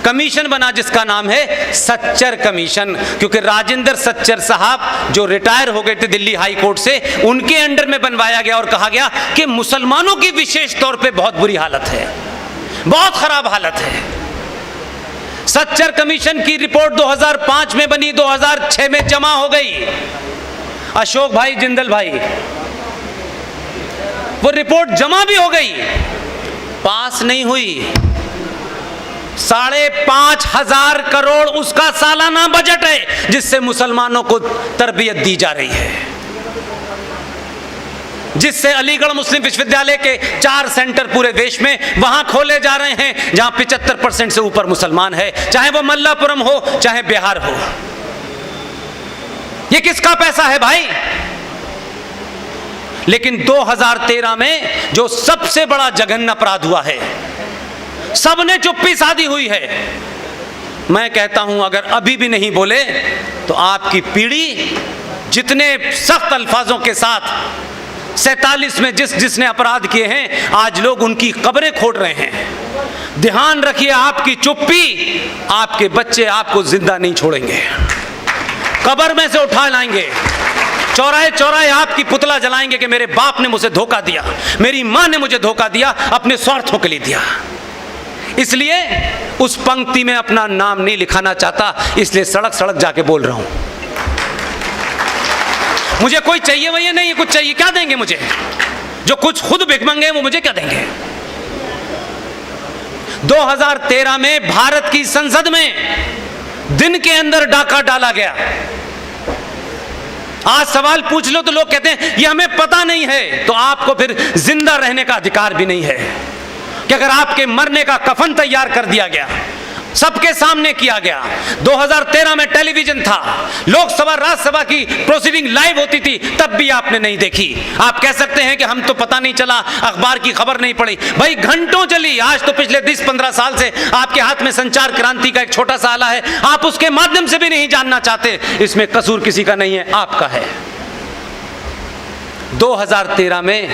कमीशन बना जिसका नाम है सच्चर कमीशन, क्योंकि राजेंद्र सच्चर साहब जो रिटायर हो गए थे दिल्ली हाई कोर्ट से, उनके अंडर में बनवाया गया और कहा गया कि मुसलमानों की विशेष तौर पे बहुत बुरी हालत है, बहुत खराब हालत है। सच्चर कमीशन की रिपोर्ट 2005 में बनी, 2006 में जमा हो गई। अशोक भाई जिंदल भाई, वो रिपोर्ट जमा भी हो गई, पास नहीं हुई। 5,500 करोड़ उसका सालाना बजट है, जिससे मुसलमानों को तरबियत दी जा रही है, जिससे अलीगढ़ मुस्लिम विश्वविद्यालय के 4 सेंटर पूरे देश में वहां खोले जा रहे हैं जहां 75% से ऊपर मुसलमान है, चाहे वो मल्लापुरम हो चाहे बिहार हो। ये किसका पैसा है भाई? लेकिन 2013 में जो सबसे बड़ा जघन्य अपराध हुआ है, सबने चुप्पी साधी हुई है। मैं कहता हूं अगर अभी भी नहीं बोले तो आपकी पीढ़ी जितने सख्त अल्फाजों के साथ 47 में जिसने अपराध किए हैं, आज लोग उनकी कब्रें खोद रहे हैं। ध्यान रखिए, आपकी चुप्पी, आपके बच्चे आपको जिंदा नहीं छोड़ेंगे, कब्र में से उठा लाएंगे, चौराहे चौराहे आपकी पुतला जलाएंगे कि मेरे बाप ने मुझे धोखा दिया, मेरी मां ने मुझे धोखा दिया, अपने स्वार्थों के लिए दिया। इसलिए उस पंक्ति में अपना नाम नहीं लिखाना चाहता, इसलिए सड़क सड़क जाके बोल रहा हूं। मुझे कोई चाहिए वही नहीं, कुछ चाहिए क्या देंगे मुझे? जो कुछ खुद भिखमंगे वो मुझे क्या देंगे? 2013 में भारत की संसद में दिन के अंदर डाका डाला गया। आज सवाल पूछ लो तो लोग कहते हैं ये हमें पता नहीं है, तो आपको फिर जिंदा रहने का अधिकार भी नहीं है कि अगर आपके मरने का कफन तैयार कर दिया गया, सबके सामने किया गया। 2013 में टेलीविजन था, लोकसभा राज्यसभा की प्रोसीडिंग लाइव होती थी, तब भी आपने नहीं देखी। आप कह सकते हैं कि हम तो पता नहीं चला, अखबार की खबर नहीं पड़ी। भाई घंटों चली। आज तो पिछले 10-15 साल से आपके हाथ में संचार क्रांति का एक छोटा सा आला है, आप उसके माध्यम से भी नहीं जानना चाहते। इसमें कसूर किसी का नहीं है, आपका है। 2013 में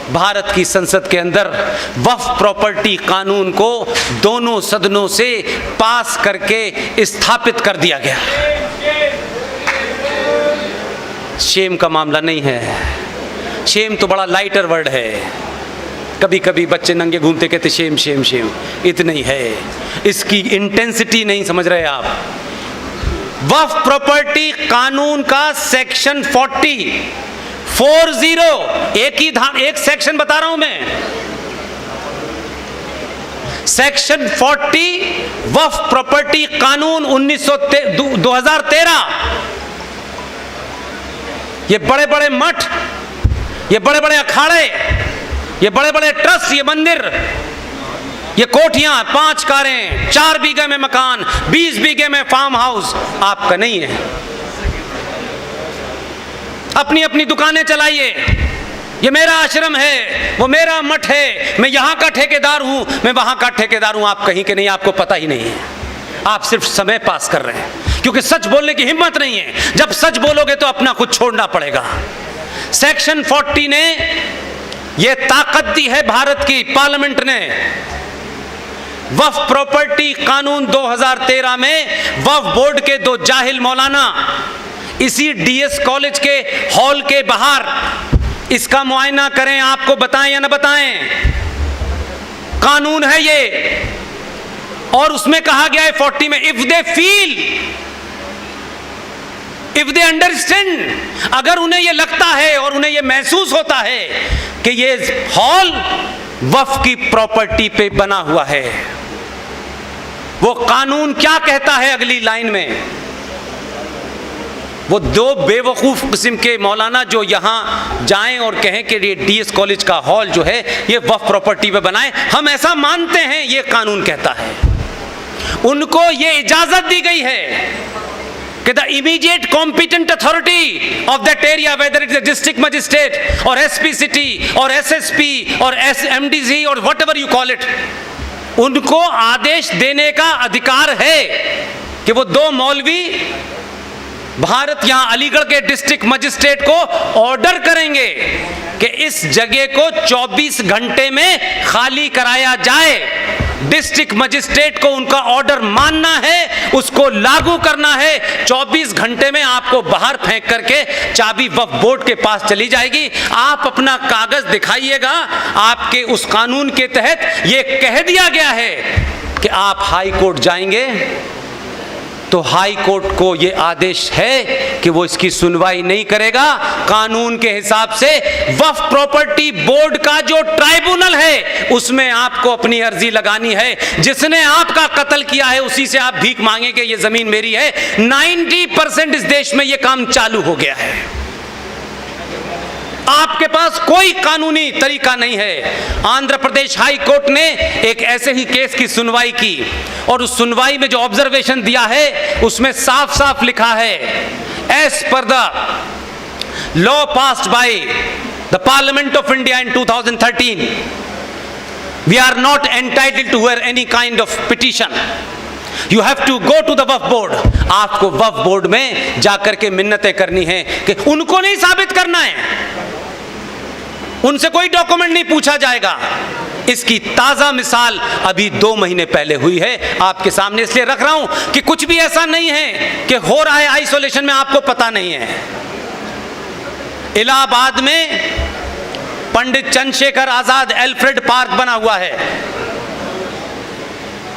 भारत की संसद के अंदर वक्फ प्रॉपर्टी कानून को दोनों सदनों से पास करके स्थापित कर दिया गया। शेम का मामला नहीं है, शेम तो बड़ा लाइटर वर्ड है। कभी कभी बच्चे नंगे घूमते कहते शेम शेम शेम, इतना ही है, इसकी इंटेंसिटी नहीं समझ रहे आप। वक्फ प्रॉपर्टी कानून का सेक्शन 40 एक सेक्शन बता रहा हूं मैं, सेक्शन 40 वक्फ प्रॉपर्टी कानून 2013। ये बड़े बड़े मठ, ये बड़े बड़े अखाड़े, ये बड़े बड़े ट्रस्ट, ये मंदिर, ये कोठियां, 5 कारें, 4 बीघे में मकान, 20 बीघे में फार्म हाउस आपका नहीं है। अपनी अपनी दुकानें चलाइए, ये मेरा आश्रम है, वो मेरा मठ है, मैं यहाँ का ठेकेदार हूँ, मैं वहाँ का ठेकेदार हूँ। आप कहीं के नहीं, आपको पता ही नहीं है, आप सिर्फ समय पास कर रहे हैं, क्योंकि सच बोलने की हिम्मत नहीं है। जब सच बोलोगे तो अपना कुछ छोड़ना पड़ेगा। सेक्शन 40 ने ये ताकत दी है भारत की पार्लियामेंट ने। वक्फ प्रॉपर्टी कानून 2013 में वक्फ बोर्ड के 2 जाहिल मौलाना इसी डीएस कॉलेज के हॉल के बाहर इसका मुआयना करें, आपको बताएं या ना बताएं, कानून है ये। और उसमें कहा गया है 40 में, if they feel, if they understand, अगर उन्हें ये लगता है और उन्हें ये महसूस होता है कि ये हॉल वक्फ की प्रॉपर्टी पे बना हुआ है, वो कानून क्या कहता है अगली लाइन में? वो दो बेवकूफ़ किस्म के मौलाना जो यहाँ जाएं और कहें कि ये डीएस कॉलेज का हॉल जो है ये वक्फ प्रॉपर्टी पे बनाएं, हम ऐसा मानते हैं, ये कानून कहता है। उनको ये इजाज़त दी गई है कि the immediate competent authority of that area, whether it is district magistrate और एसपी सिटी और एसएसपी और एमडीसी और व्हाटएवर यू कॉल इट, उनको आदेश देने का अधिकार है कि वो दो मौलवी भारत यहां अलीगढ़ के डिस्ट्रिक्ट मजिस्ट्रेट को ऑर्डर करेंगे कि इस जगह को 24 घंटे में खाली कराया जाए। डिस्ट्रिक्ट मजिस्ट्रेट को उनका ऑर्डर मानना है, उसको लागू करना है। 24 घंटे में आपको बाहर फेंक करके चाबी वक्फ बोर्ड के पास चली जाएगी। आप अपना कागज दिखाइएगा। आपके उस कानून के तहत यह कह दिया गया है कि आप हाई कोर्ट जाएंगे तो हाई कोर्ट को यह आदेश है कि वो इसकी सुनवाई नहीं करेगा। कानून के हिसाब से वक्फ प्रॉपर्टी बोर्ड का जो ट्राइब्यूनल है उसमें आपको अपनी अर्जी लगानी है। जिसने आपका कत्ल किया है उसी से आप भीख मांगे कि ये जमीन मेरी है। 90% इस देश में ये काम चालू हो गया है। आपके पास कोई कानूनी तरीका नहीं है। आंध्र प्रदेश हाई कोर्ट ने एक ऐसे ही केस की सुनवाई की और उस सुनवाई में जो ऑब्जर्वेशन दिया है उसमें साफ साफ लिखा है, as per the law passed by the parliament of India in 2013 we are not entitled to hear any kind of petition, you have to go to the Waqf board. आपको वक्फ बोर्ड में जाकर के मिन्नतें करनी है कि उनको नहीं साबित करना है, उनसे कोई डॉक्यूमेंट नहीं पूछा जाएगा। इसकी ताजा मिसाल अभी 2 महीने पहले हुई है, आपके सामने इसलिए रख रहा हूं कि कुछ भी ऐसा नहीं है कि हो रहा है आइसोलेशन में आपको पता नहीं है। इलाहाबाद में पंडित चंद्रशेखर आजाद एल्फ्रेड पार्क बना हुआ है।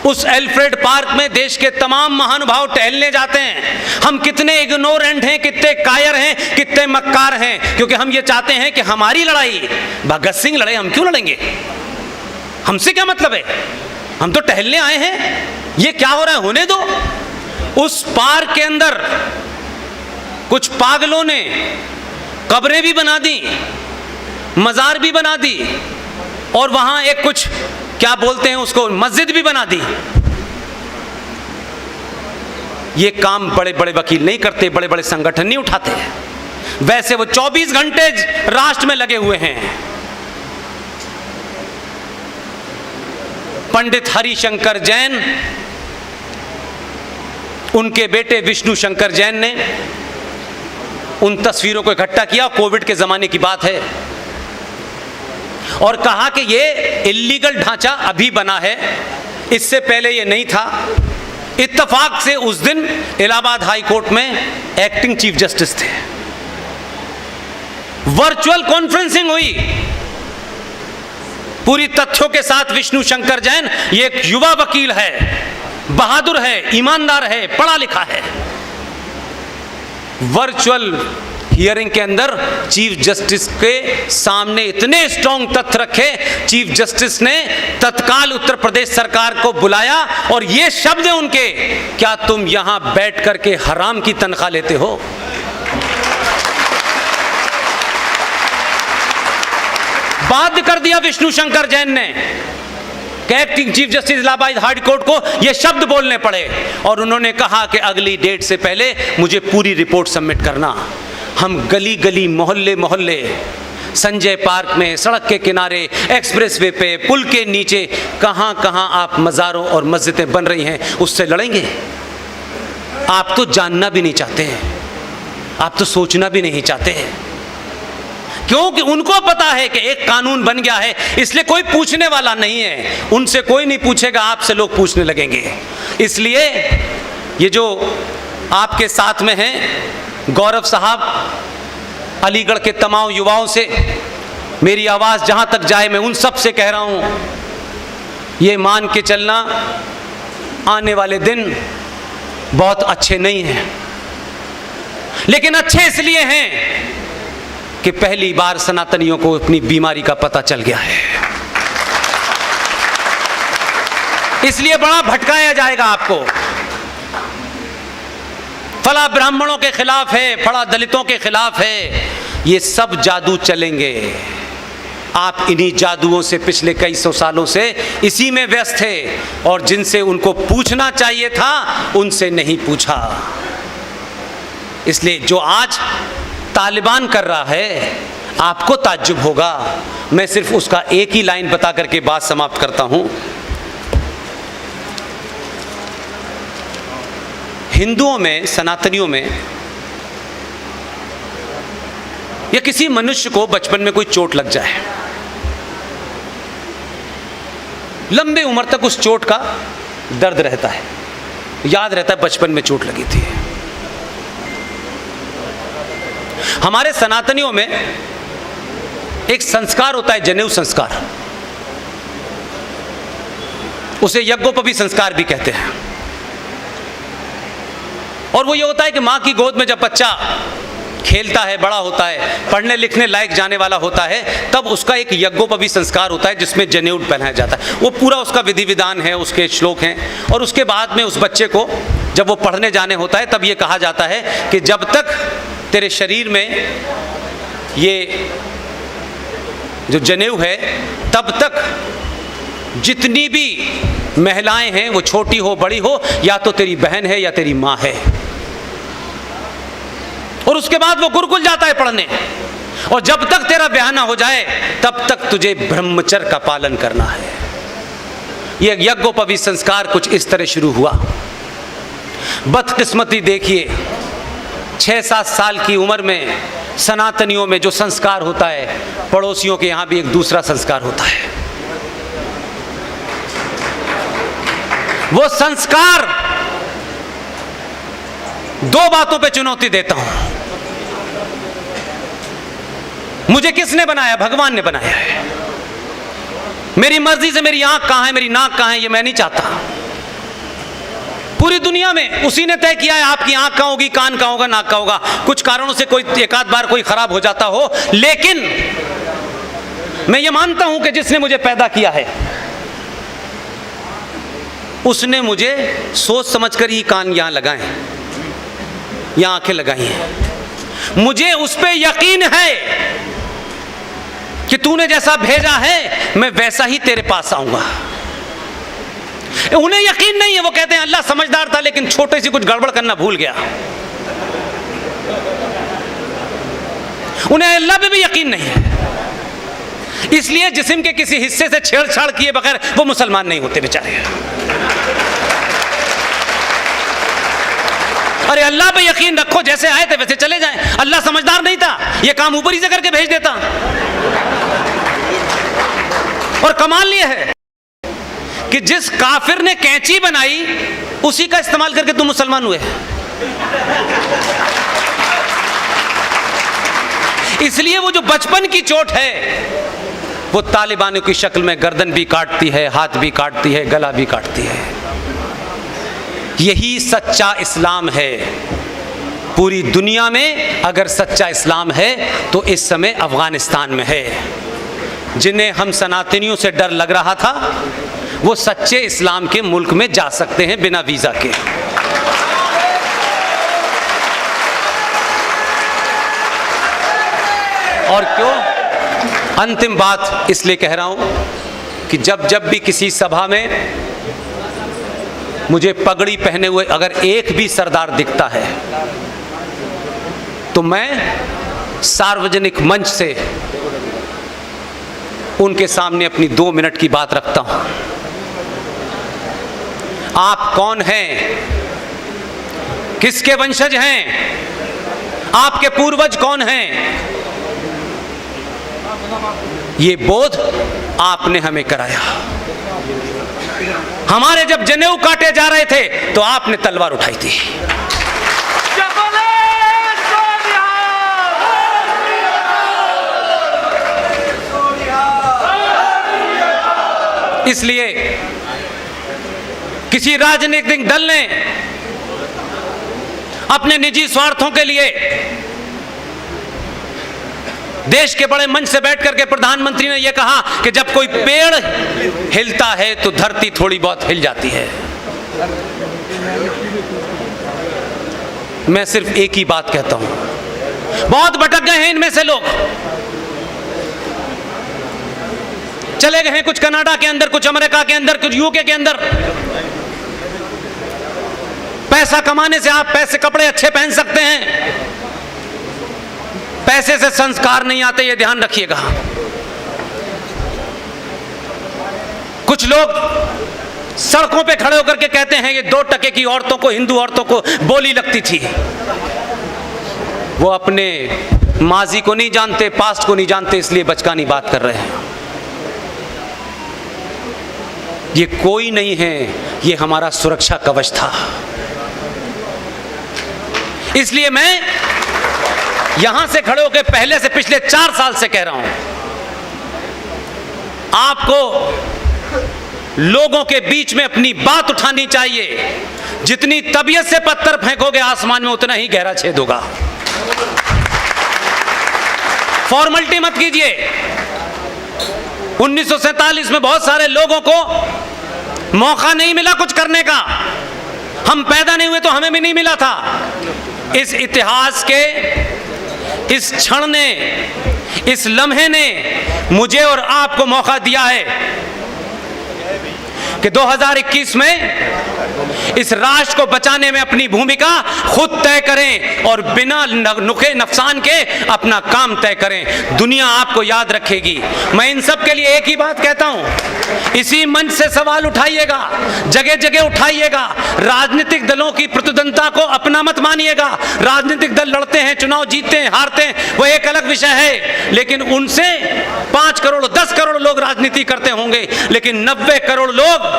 उस एल्फ्रेड पार्क में देश के तमाम महानुभाव टहलने जाते हैं। हम कितने इग्नोरेंट हैं, कितने कायर हैं, कितने मक्कार हैं, क्योंकि हम ये चाहते हैं कि हमारी लड़ाई, भगत सिंह लड़े, हम क्यों लड़ेंगे? हमसे क्या मतलब है? हम तो टहलने आए हैं। ये क्या हो रहा है, होने दो। उस पार्क के अंदर कुछ पागलों ने कब्रें भी बना दी, मजार भी बना दी और वहां एक कुछ क्या बोलते हैं उसको, मस्जिद भी बना दी। ये काम बड़े बड़े वकील नहीं करते, बड़े बड़े संगठन नहीं उठाते। वैसे वो 24 घंटे राष्ट्र में लगे हुए हैं। पंडित हरिशंकर जैन, उनके बेटे विष्णु शंकर जैन ने उन तस्वीरों को इकट्ठा किया, कोविड के जमाने की बात है, और कहा कि ये इल्लीगल ढांचा अभी बना है, इससे पहले ये नहीं था। इत्तेफाक से उस दिन इलाहाबाद हाई कोर्ट में एक्टिंग चीफ जस्टिस थे। वर्चुअल कॉन्फ्रेंसिंग हुई पूरी तथ्यों के साथ। विष्णु शंकर जैन ये एक युवा वकील है, बहादुर है, ईमानदार है, पढ़ा लिखा है। वर्चुअल हियरिंग के अंदर चीफ जस्टिस के सामने इतने स्ट्रॉन्ग तथ्य रखे, चीफ जस्टिस ने तत्काल उत्तर प्रदेश सरकार को बुलाया और ये शब्द उनके, क्या तुम यहां बैठ करके हराम की तनख्वाह लेते हो? बाध्य कर दिया विष्णु शंकर जैन ने कि acting chief justice Allahabad high court को ये शब्द बोलने पड़े, और उन्होंने कहा कि अगली डेट से पहले मुझे पूरी रिपोर्ट सबमिट करना। हम गली गली, मोहल्ले मोहल्ले, संजय पार्क में, सड़क के किनारे, एक्सप्रेसवे पे, पुल के नीचे, कहां कहां आप मज़ारों और मस्जिदें बन रही हैं, उससे लड़ेंगे। आप तो जानना भी नहीं चाहते हैं, आप तो सोचना भी नहीं चाहते हैं, क्योंकि उनको पता है कि एक कानून बन गया है, इसलिए कोई पूछने वाला नहीं है। उनसे कोई नहीं पूछेगा, आपसे लोग पूछने लगेंगे। इसलिए ये जो आपके साथ में हैं गौरव साहब, अलीगढ़ के तमाम युवाओं से मेरी आवाज़ जहाँ तक जाए मैं उन सब से कह रहा हूँ, ये मान के चलना आने वाले दिन बहुत अच्छे नहीं हैं, लेकिन अच्छे इसलिए हैं कि पहली बार सनातनियों को अपनी बीमारी का पता चल गया है। इसलिए बड़ा भटकाया जाएगा आपको। फला ब्राह्मणों के खिलाफ है, फला दलितों के खिलाफ है, ये सब जादू चलेंगे। आप इन्हीं जादुओं से पिछले कई सौ सालों से इसी में व्यस्त थे, और जिनसे उनको पूछना चाहिए था उनसे नहीं पूछा। इसलिए जो आज तालिबान कर रहा है, आपको ताज्जुब होगा। मैं सिर्फ उसका एक ही लाइन बता करके बात समाप्त करता हूं। हिंदुओं में, सनातनियों में, या किसी मनुष्य को बचपन में कोई चोट लग जाए, लंबे उम्र तक उस चोट का दर्द रहता है, याद रहता है बचपन में चोट लगी थी। हमारे सनातनियों में एक संस्कार होता है, जनेऊ संस्कार, उसे यज्ञोपवी संस्कार भी कहते हैं। और वो ये होता है कि मां की गोद में जब बच्चा खेलता है, बड़ा होता है, पढ़ने लिखने लायक जाने वाला होता है, तब उसका एक यज्ञोपवी संस्कार होता है जिसमें जनेऊ पहनाया जाता है। वो पूरा उसका विधि विधान है, उसके श्लोक हैं। और उसके बाद में उस बच्चे को जब वो पढ़ने जाने होता है, तब ये कहा जाता है कि जब तक तेरे शरीर में ये जो जनेऊ है, तब तक जितनी भी महिलाएं हैं, वो छोटी हो बड़ी हो, या तो तेरी बहन है या तेरी माँ है। और उसके बाद वो गुरुकुल जाता है पढ़ने, और जब तक तेरा ब्याह ना हो जाए तब तक तुझे ब्रह्मचर्य का पालन करना है। यह यज्ञोपवी संस्कार कुछ इस तरह शुरू हुआ। बदकिस्मती देखिए, 6-7 साल की उम्र में सनातनियों में जो संस्कार होता है, पड़ोसियों के यहां भी एक दूसरा संस्कार होता है। वो संस्कार दो बातों पे चुनौती देता हूं। मुझे किसने बनाया? भगवान ने बनाया है। मेरी मर्जी से मेरी आंख कहां है, मेरी नाक कहां है, ये मैं नहीं चाहता। पूरी दुनिया में उसी ने तय किया है आपकी आंख कहां होगी, कान कहां होगा, नाक कहां होगा। कुछ कारणों से कोई एकाध बार कोई खराब हो जाता हो, लेकिन मैं ये मानता हूं कि जिसने मुझे पैदा किया है उसने मुझे सोच समझकर ही कान यहां लगाए, यहां आंखें लगाई हैं। मुझे उस पे यकीन है कि तूने जैसा भेजा है मैं वैसा ही तेरे पास आऊंगा। उन्हें यकीन नहीं है, वो कहते हैं अल्लाह समझदार था लेकिन छोटे सी कुछ गड़बड़ करना भूल गया। उन्हें अल्लाह पे भी यकीन नहीं है, इसलिए जिस्म के किसी हिस्से से छेड़छाड़ किए बगैर वो मुसलमान नहीं होते बेचारे। अरे अल्लाह पे यकीन रखो, जैसे आए थे वैसे चले जाएं। अल्लाह समझदार नहीं था, ये काम ऊपर ही से करके भेज देता। और कमाल ये है कि जिस काफिर ने कैंची बनाई उसी का इस्तेमाल करके तुम मुसलमान हुए। इसलिए वो जो बचपन की चोट है वो तालिबानों की शक्ल में गर्दन भी काटती है, हाथ भी काटती है, गला भी काटती है। यही सच्चा इस्लाम है। पूरी दुनिया में अगर सच्चा इस्लाम है तो इस समय अफगानिस्तान में है। जिन्हें हम सनातनियों से डर लग रहा था वो सच्चे इस्लाम के मुल्क में जा सकते हैं बिना वीजा के। और क्यों? अंतिम बात इसलिए कह रहा हूं कि जब जब भी किसी सभा में मुझे पगड़ी पहने हुए अगर एक भी सरदार दिखता है तो मैं सार्वजनिक मंच से उनके सामने अपनी 2 मिनट की बात रखता हूं। आप कौन हैं? किसके वंशज हैं? आपके पूर्वज कौन हैं? ये बोध आपने हमें कराया। हमारे जब जनेऊ काटे जा रहे थे तो आपने तलवार उठाई थी। इसलिए किसी राजनीतिक दल ने अपने निजी स्वार्थों के लिए देश के बड़े मंच से बैठ करके प्रधानमंत्री ने यह कहा कि जब कोई पेड़ हिलता है तो धरती थोड़ी बहुत हिल जाती है। मैं सिर्फ एक ही बात कहता हूं, बहुत भटक गए हैं इनमें से लोग, चले गए हैं कुछ कनाडा के अंदर, कुछ अमेरिका के अंदर, कुछ यूके के अंदर। पैसा कमाने से आप पैसे कपड़े अच्छे पहन सकते हैं, पैसे से संस्कार नहीं आते, ये ध्यान रखिएगा। कुछ लोग सड़कों पे खड़े होकर के कहते हैं ये 2 टके की औरतों को, हिंदू औरतों को बोली लगती थी। वो अपने माजी को नहीं जानते, पास्ट को नहीं जानते, इसलिए बचकानी बात कर रहे हैं। ये कोई नहीं है, ये हमारा सुरक्षा कवच था। इसलिए मैं यहां से खड़े होकर पहले से पिछले 4 साल से कह रहा हूं, आपको लोगों के बीच में अपनी बात उठानी चाहिए। जितनी तबीयत से पत्थर फेंकोगे आसमान में, उतना ही गहरा छेद होगा। फॉर्मेलिटी मत कीजिए। 1947 में बहुत सारे लोगों को मौका नहीं मिला कुछ करने का। हम पैदा नहीं हुए तो हमें भी नहीं मिला था। इस इतिहास के इस क्षण ने, इस लम्हे ने मुझे और आपको मौका दिया है कि 2021 में इस राष्ट्र को बचाने में अपनी भूमिका खुद तय करें और बिना नुके नुकसान के अपना काम तय करें। दुनिया आपको याद रखेगी। मैं इन सब के लिए एक ही बात कहता हूं, इसी मंच से सवाल उठाइएगा, जगह जगह उठाइएगा। राजनीतिक दलों की प्रतिद्वंदता को अपना मत मानिएगा। राजनीतिक दल लड़ते हैं, चुनाव जीतते हैं, हारते हैं, वो एक अलग विषय है। लेकिन उनसे 5 करोड़ 10 करोड़ लोग राजनीति करते होंगे, लेकिन 90 करोड़ लोग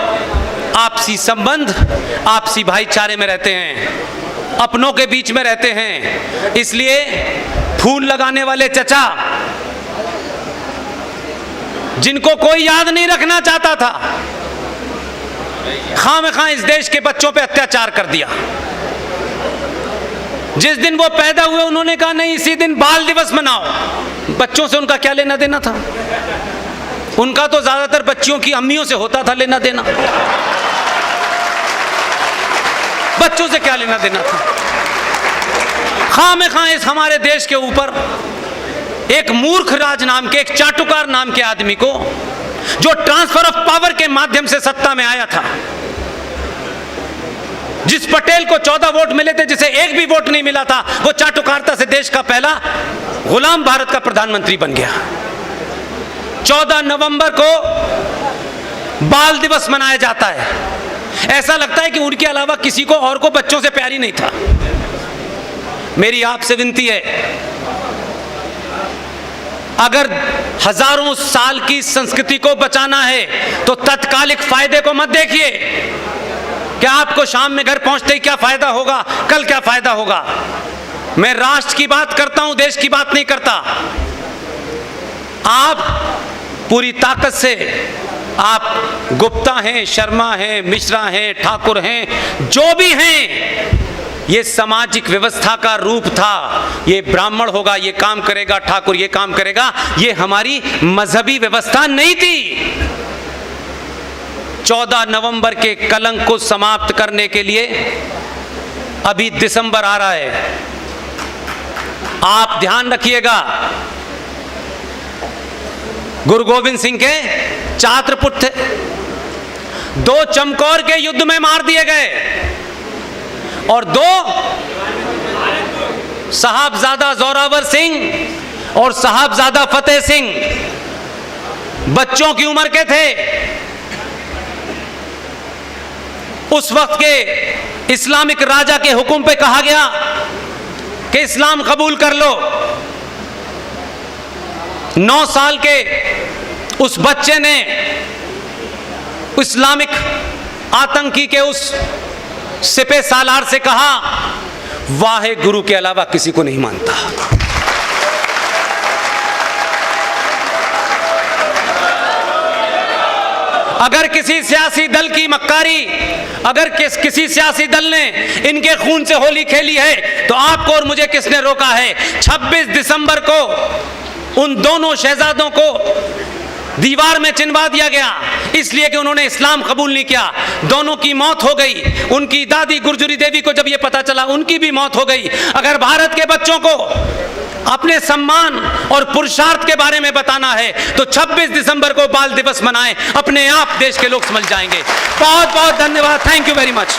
आपसी संबंध, आपसी भाईचारे में रहते हैं, अपनों के बीच में रहते हैं। इसलिए फूल लगाने वाले चचा, जिनको कोई याद नहीं रखना चाहता था, खामखा इस देश के बच्चों पे अत्याचार कर दिया। जिस दिन वो पैदा हुए उन्होंने कहा नहीं, इसी दिन बाल दिवस मनाओ। बच्चों से उनका क्या लेना देना था? उनका तो ज्यादातर बच्चियों की अम्मियों से होता था लेना देना, बच्चों से क्या लेना देना था? खामखा इस हमारे देश के ऊपर एक मूर्ख राज नाम के, एक चाटुकार नाम के आदमी को, जो ट्रांसफर ऑफ पावर के माध्यम से सत्ता में आया था, जिस पटेल को 14 वोट मिले थे, जिसे एक भी वोट नहीं मिला था, वो चाटुकारिता से देश का पहला गुलाम भारत का प्रधानमंत्री बन गया। 14 नवंबर को बाल दिवस मनाया जाता है। ऐसा लगता है कि उनके अलावा किसी को और को बच्चों से प्यार ही नहीं था। मेरी आपसे विनती है, अगर हजारों साल की संस्कृति को बचाना है तो तत्कालिक फायदे को मत देखिए। क्या आपको शाम में घर पहुंचते ही क्या फायदा होगा, कल क्या फायदा होगा? मैं राष्ट्र की बात करता हूं, देश की बात नहीं करता। आप पूरी ताकत से, आप गुप्ता हैं, शर्मा हैं, मिश्रा हैं, ठाकुर हैं, जो भी हैं, ये सामाजिक व्यवस्था का रूप था। ये ब्राह्मण होगा, ये काम करेगा, ठाकुर ये काम करेगा, ये हमारी मजहबी व्यवस्था नहीं थी। 14 नवंबर के कलंक को समाप्त करने के लिए अभी दिसंबर आ रहा है। आप ध्यान रखिएगा, गुरु गोविंद सिंह के छात्र पुत्र थे, 2 चमकौर के युद्ध में मार दिए गए और 2 साहबजादा जोरावर सिंह और साहबजादा फतेह सिंह बच्चों की उम्र के थे। उस वक्त के इस्लामिक राजा के हुक्म पे कहा गया कि इस्लाम कबूल कर लो। 9 साल के उस बच्चे ने इस्लामिक आतंकी के उस सिपह सालार से कहा, वाहे गुरु के अलावा किसी को नहीं मानता। अगर किसी सियासी दल की मक्कारी, अगर किसी सियासी दल ने इनके खून से होली खेली है तो आपको और मुझे किसने रोका है? 26 दिसंबर को उन दोनों शहजादों को दीवार में चिनवा दिया गया, इसलिए कि उन्होंने इस्लाम कबूल नहीं किया। दोनों की मौत हो गई। उनकी दादी गुर्जरी देवी को जब यह पता चला, उनकी भी मौत हो गई। अगर भारत के बच्चों को अपने सम्मान और पुरुषार्थ के बारे में बताना है तो 26 दिसंबर को बाल दिवस मनाएं, अपने आप देश के लोग समझ जाएंगे। बहुत बहुत धन्यवाद। Thank you very much.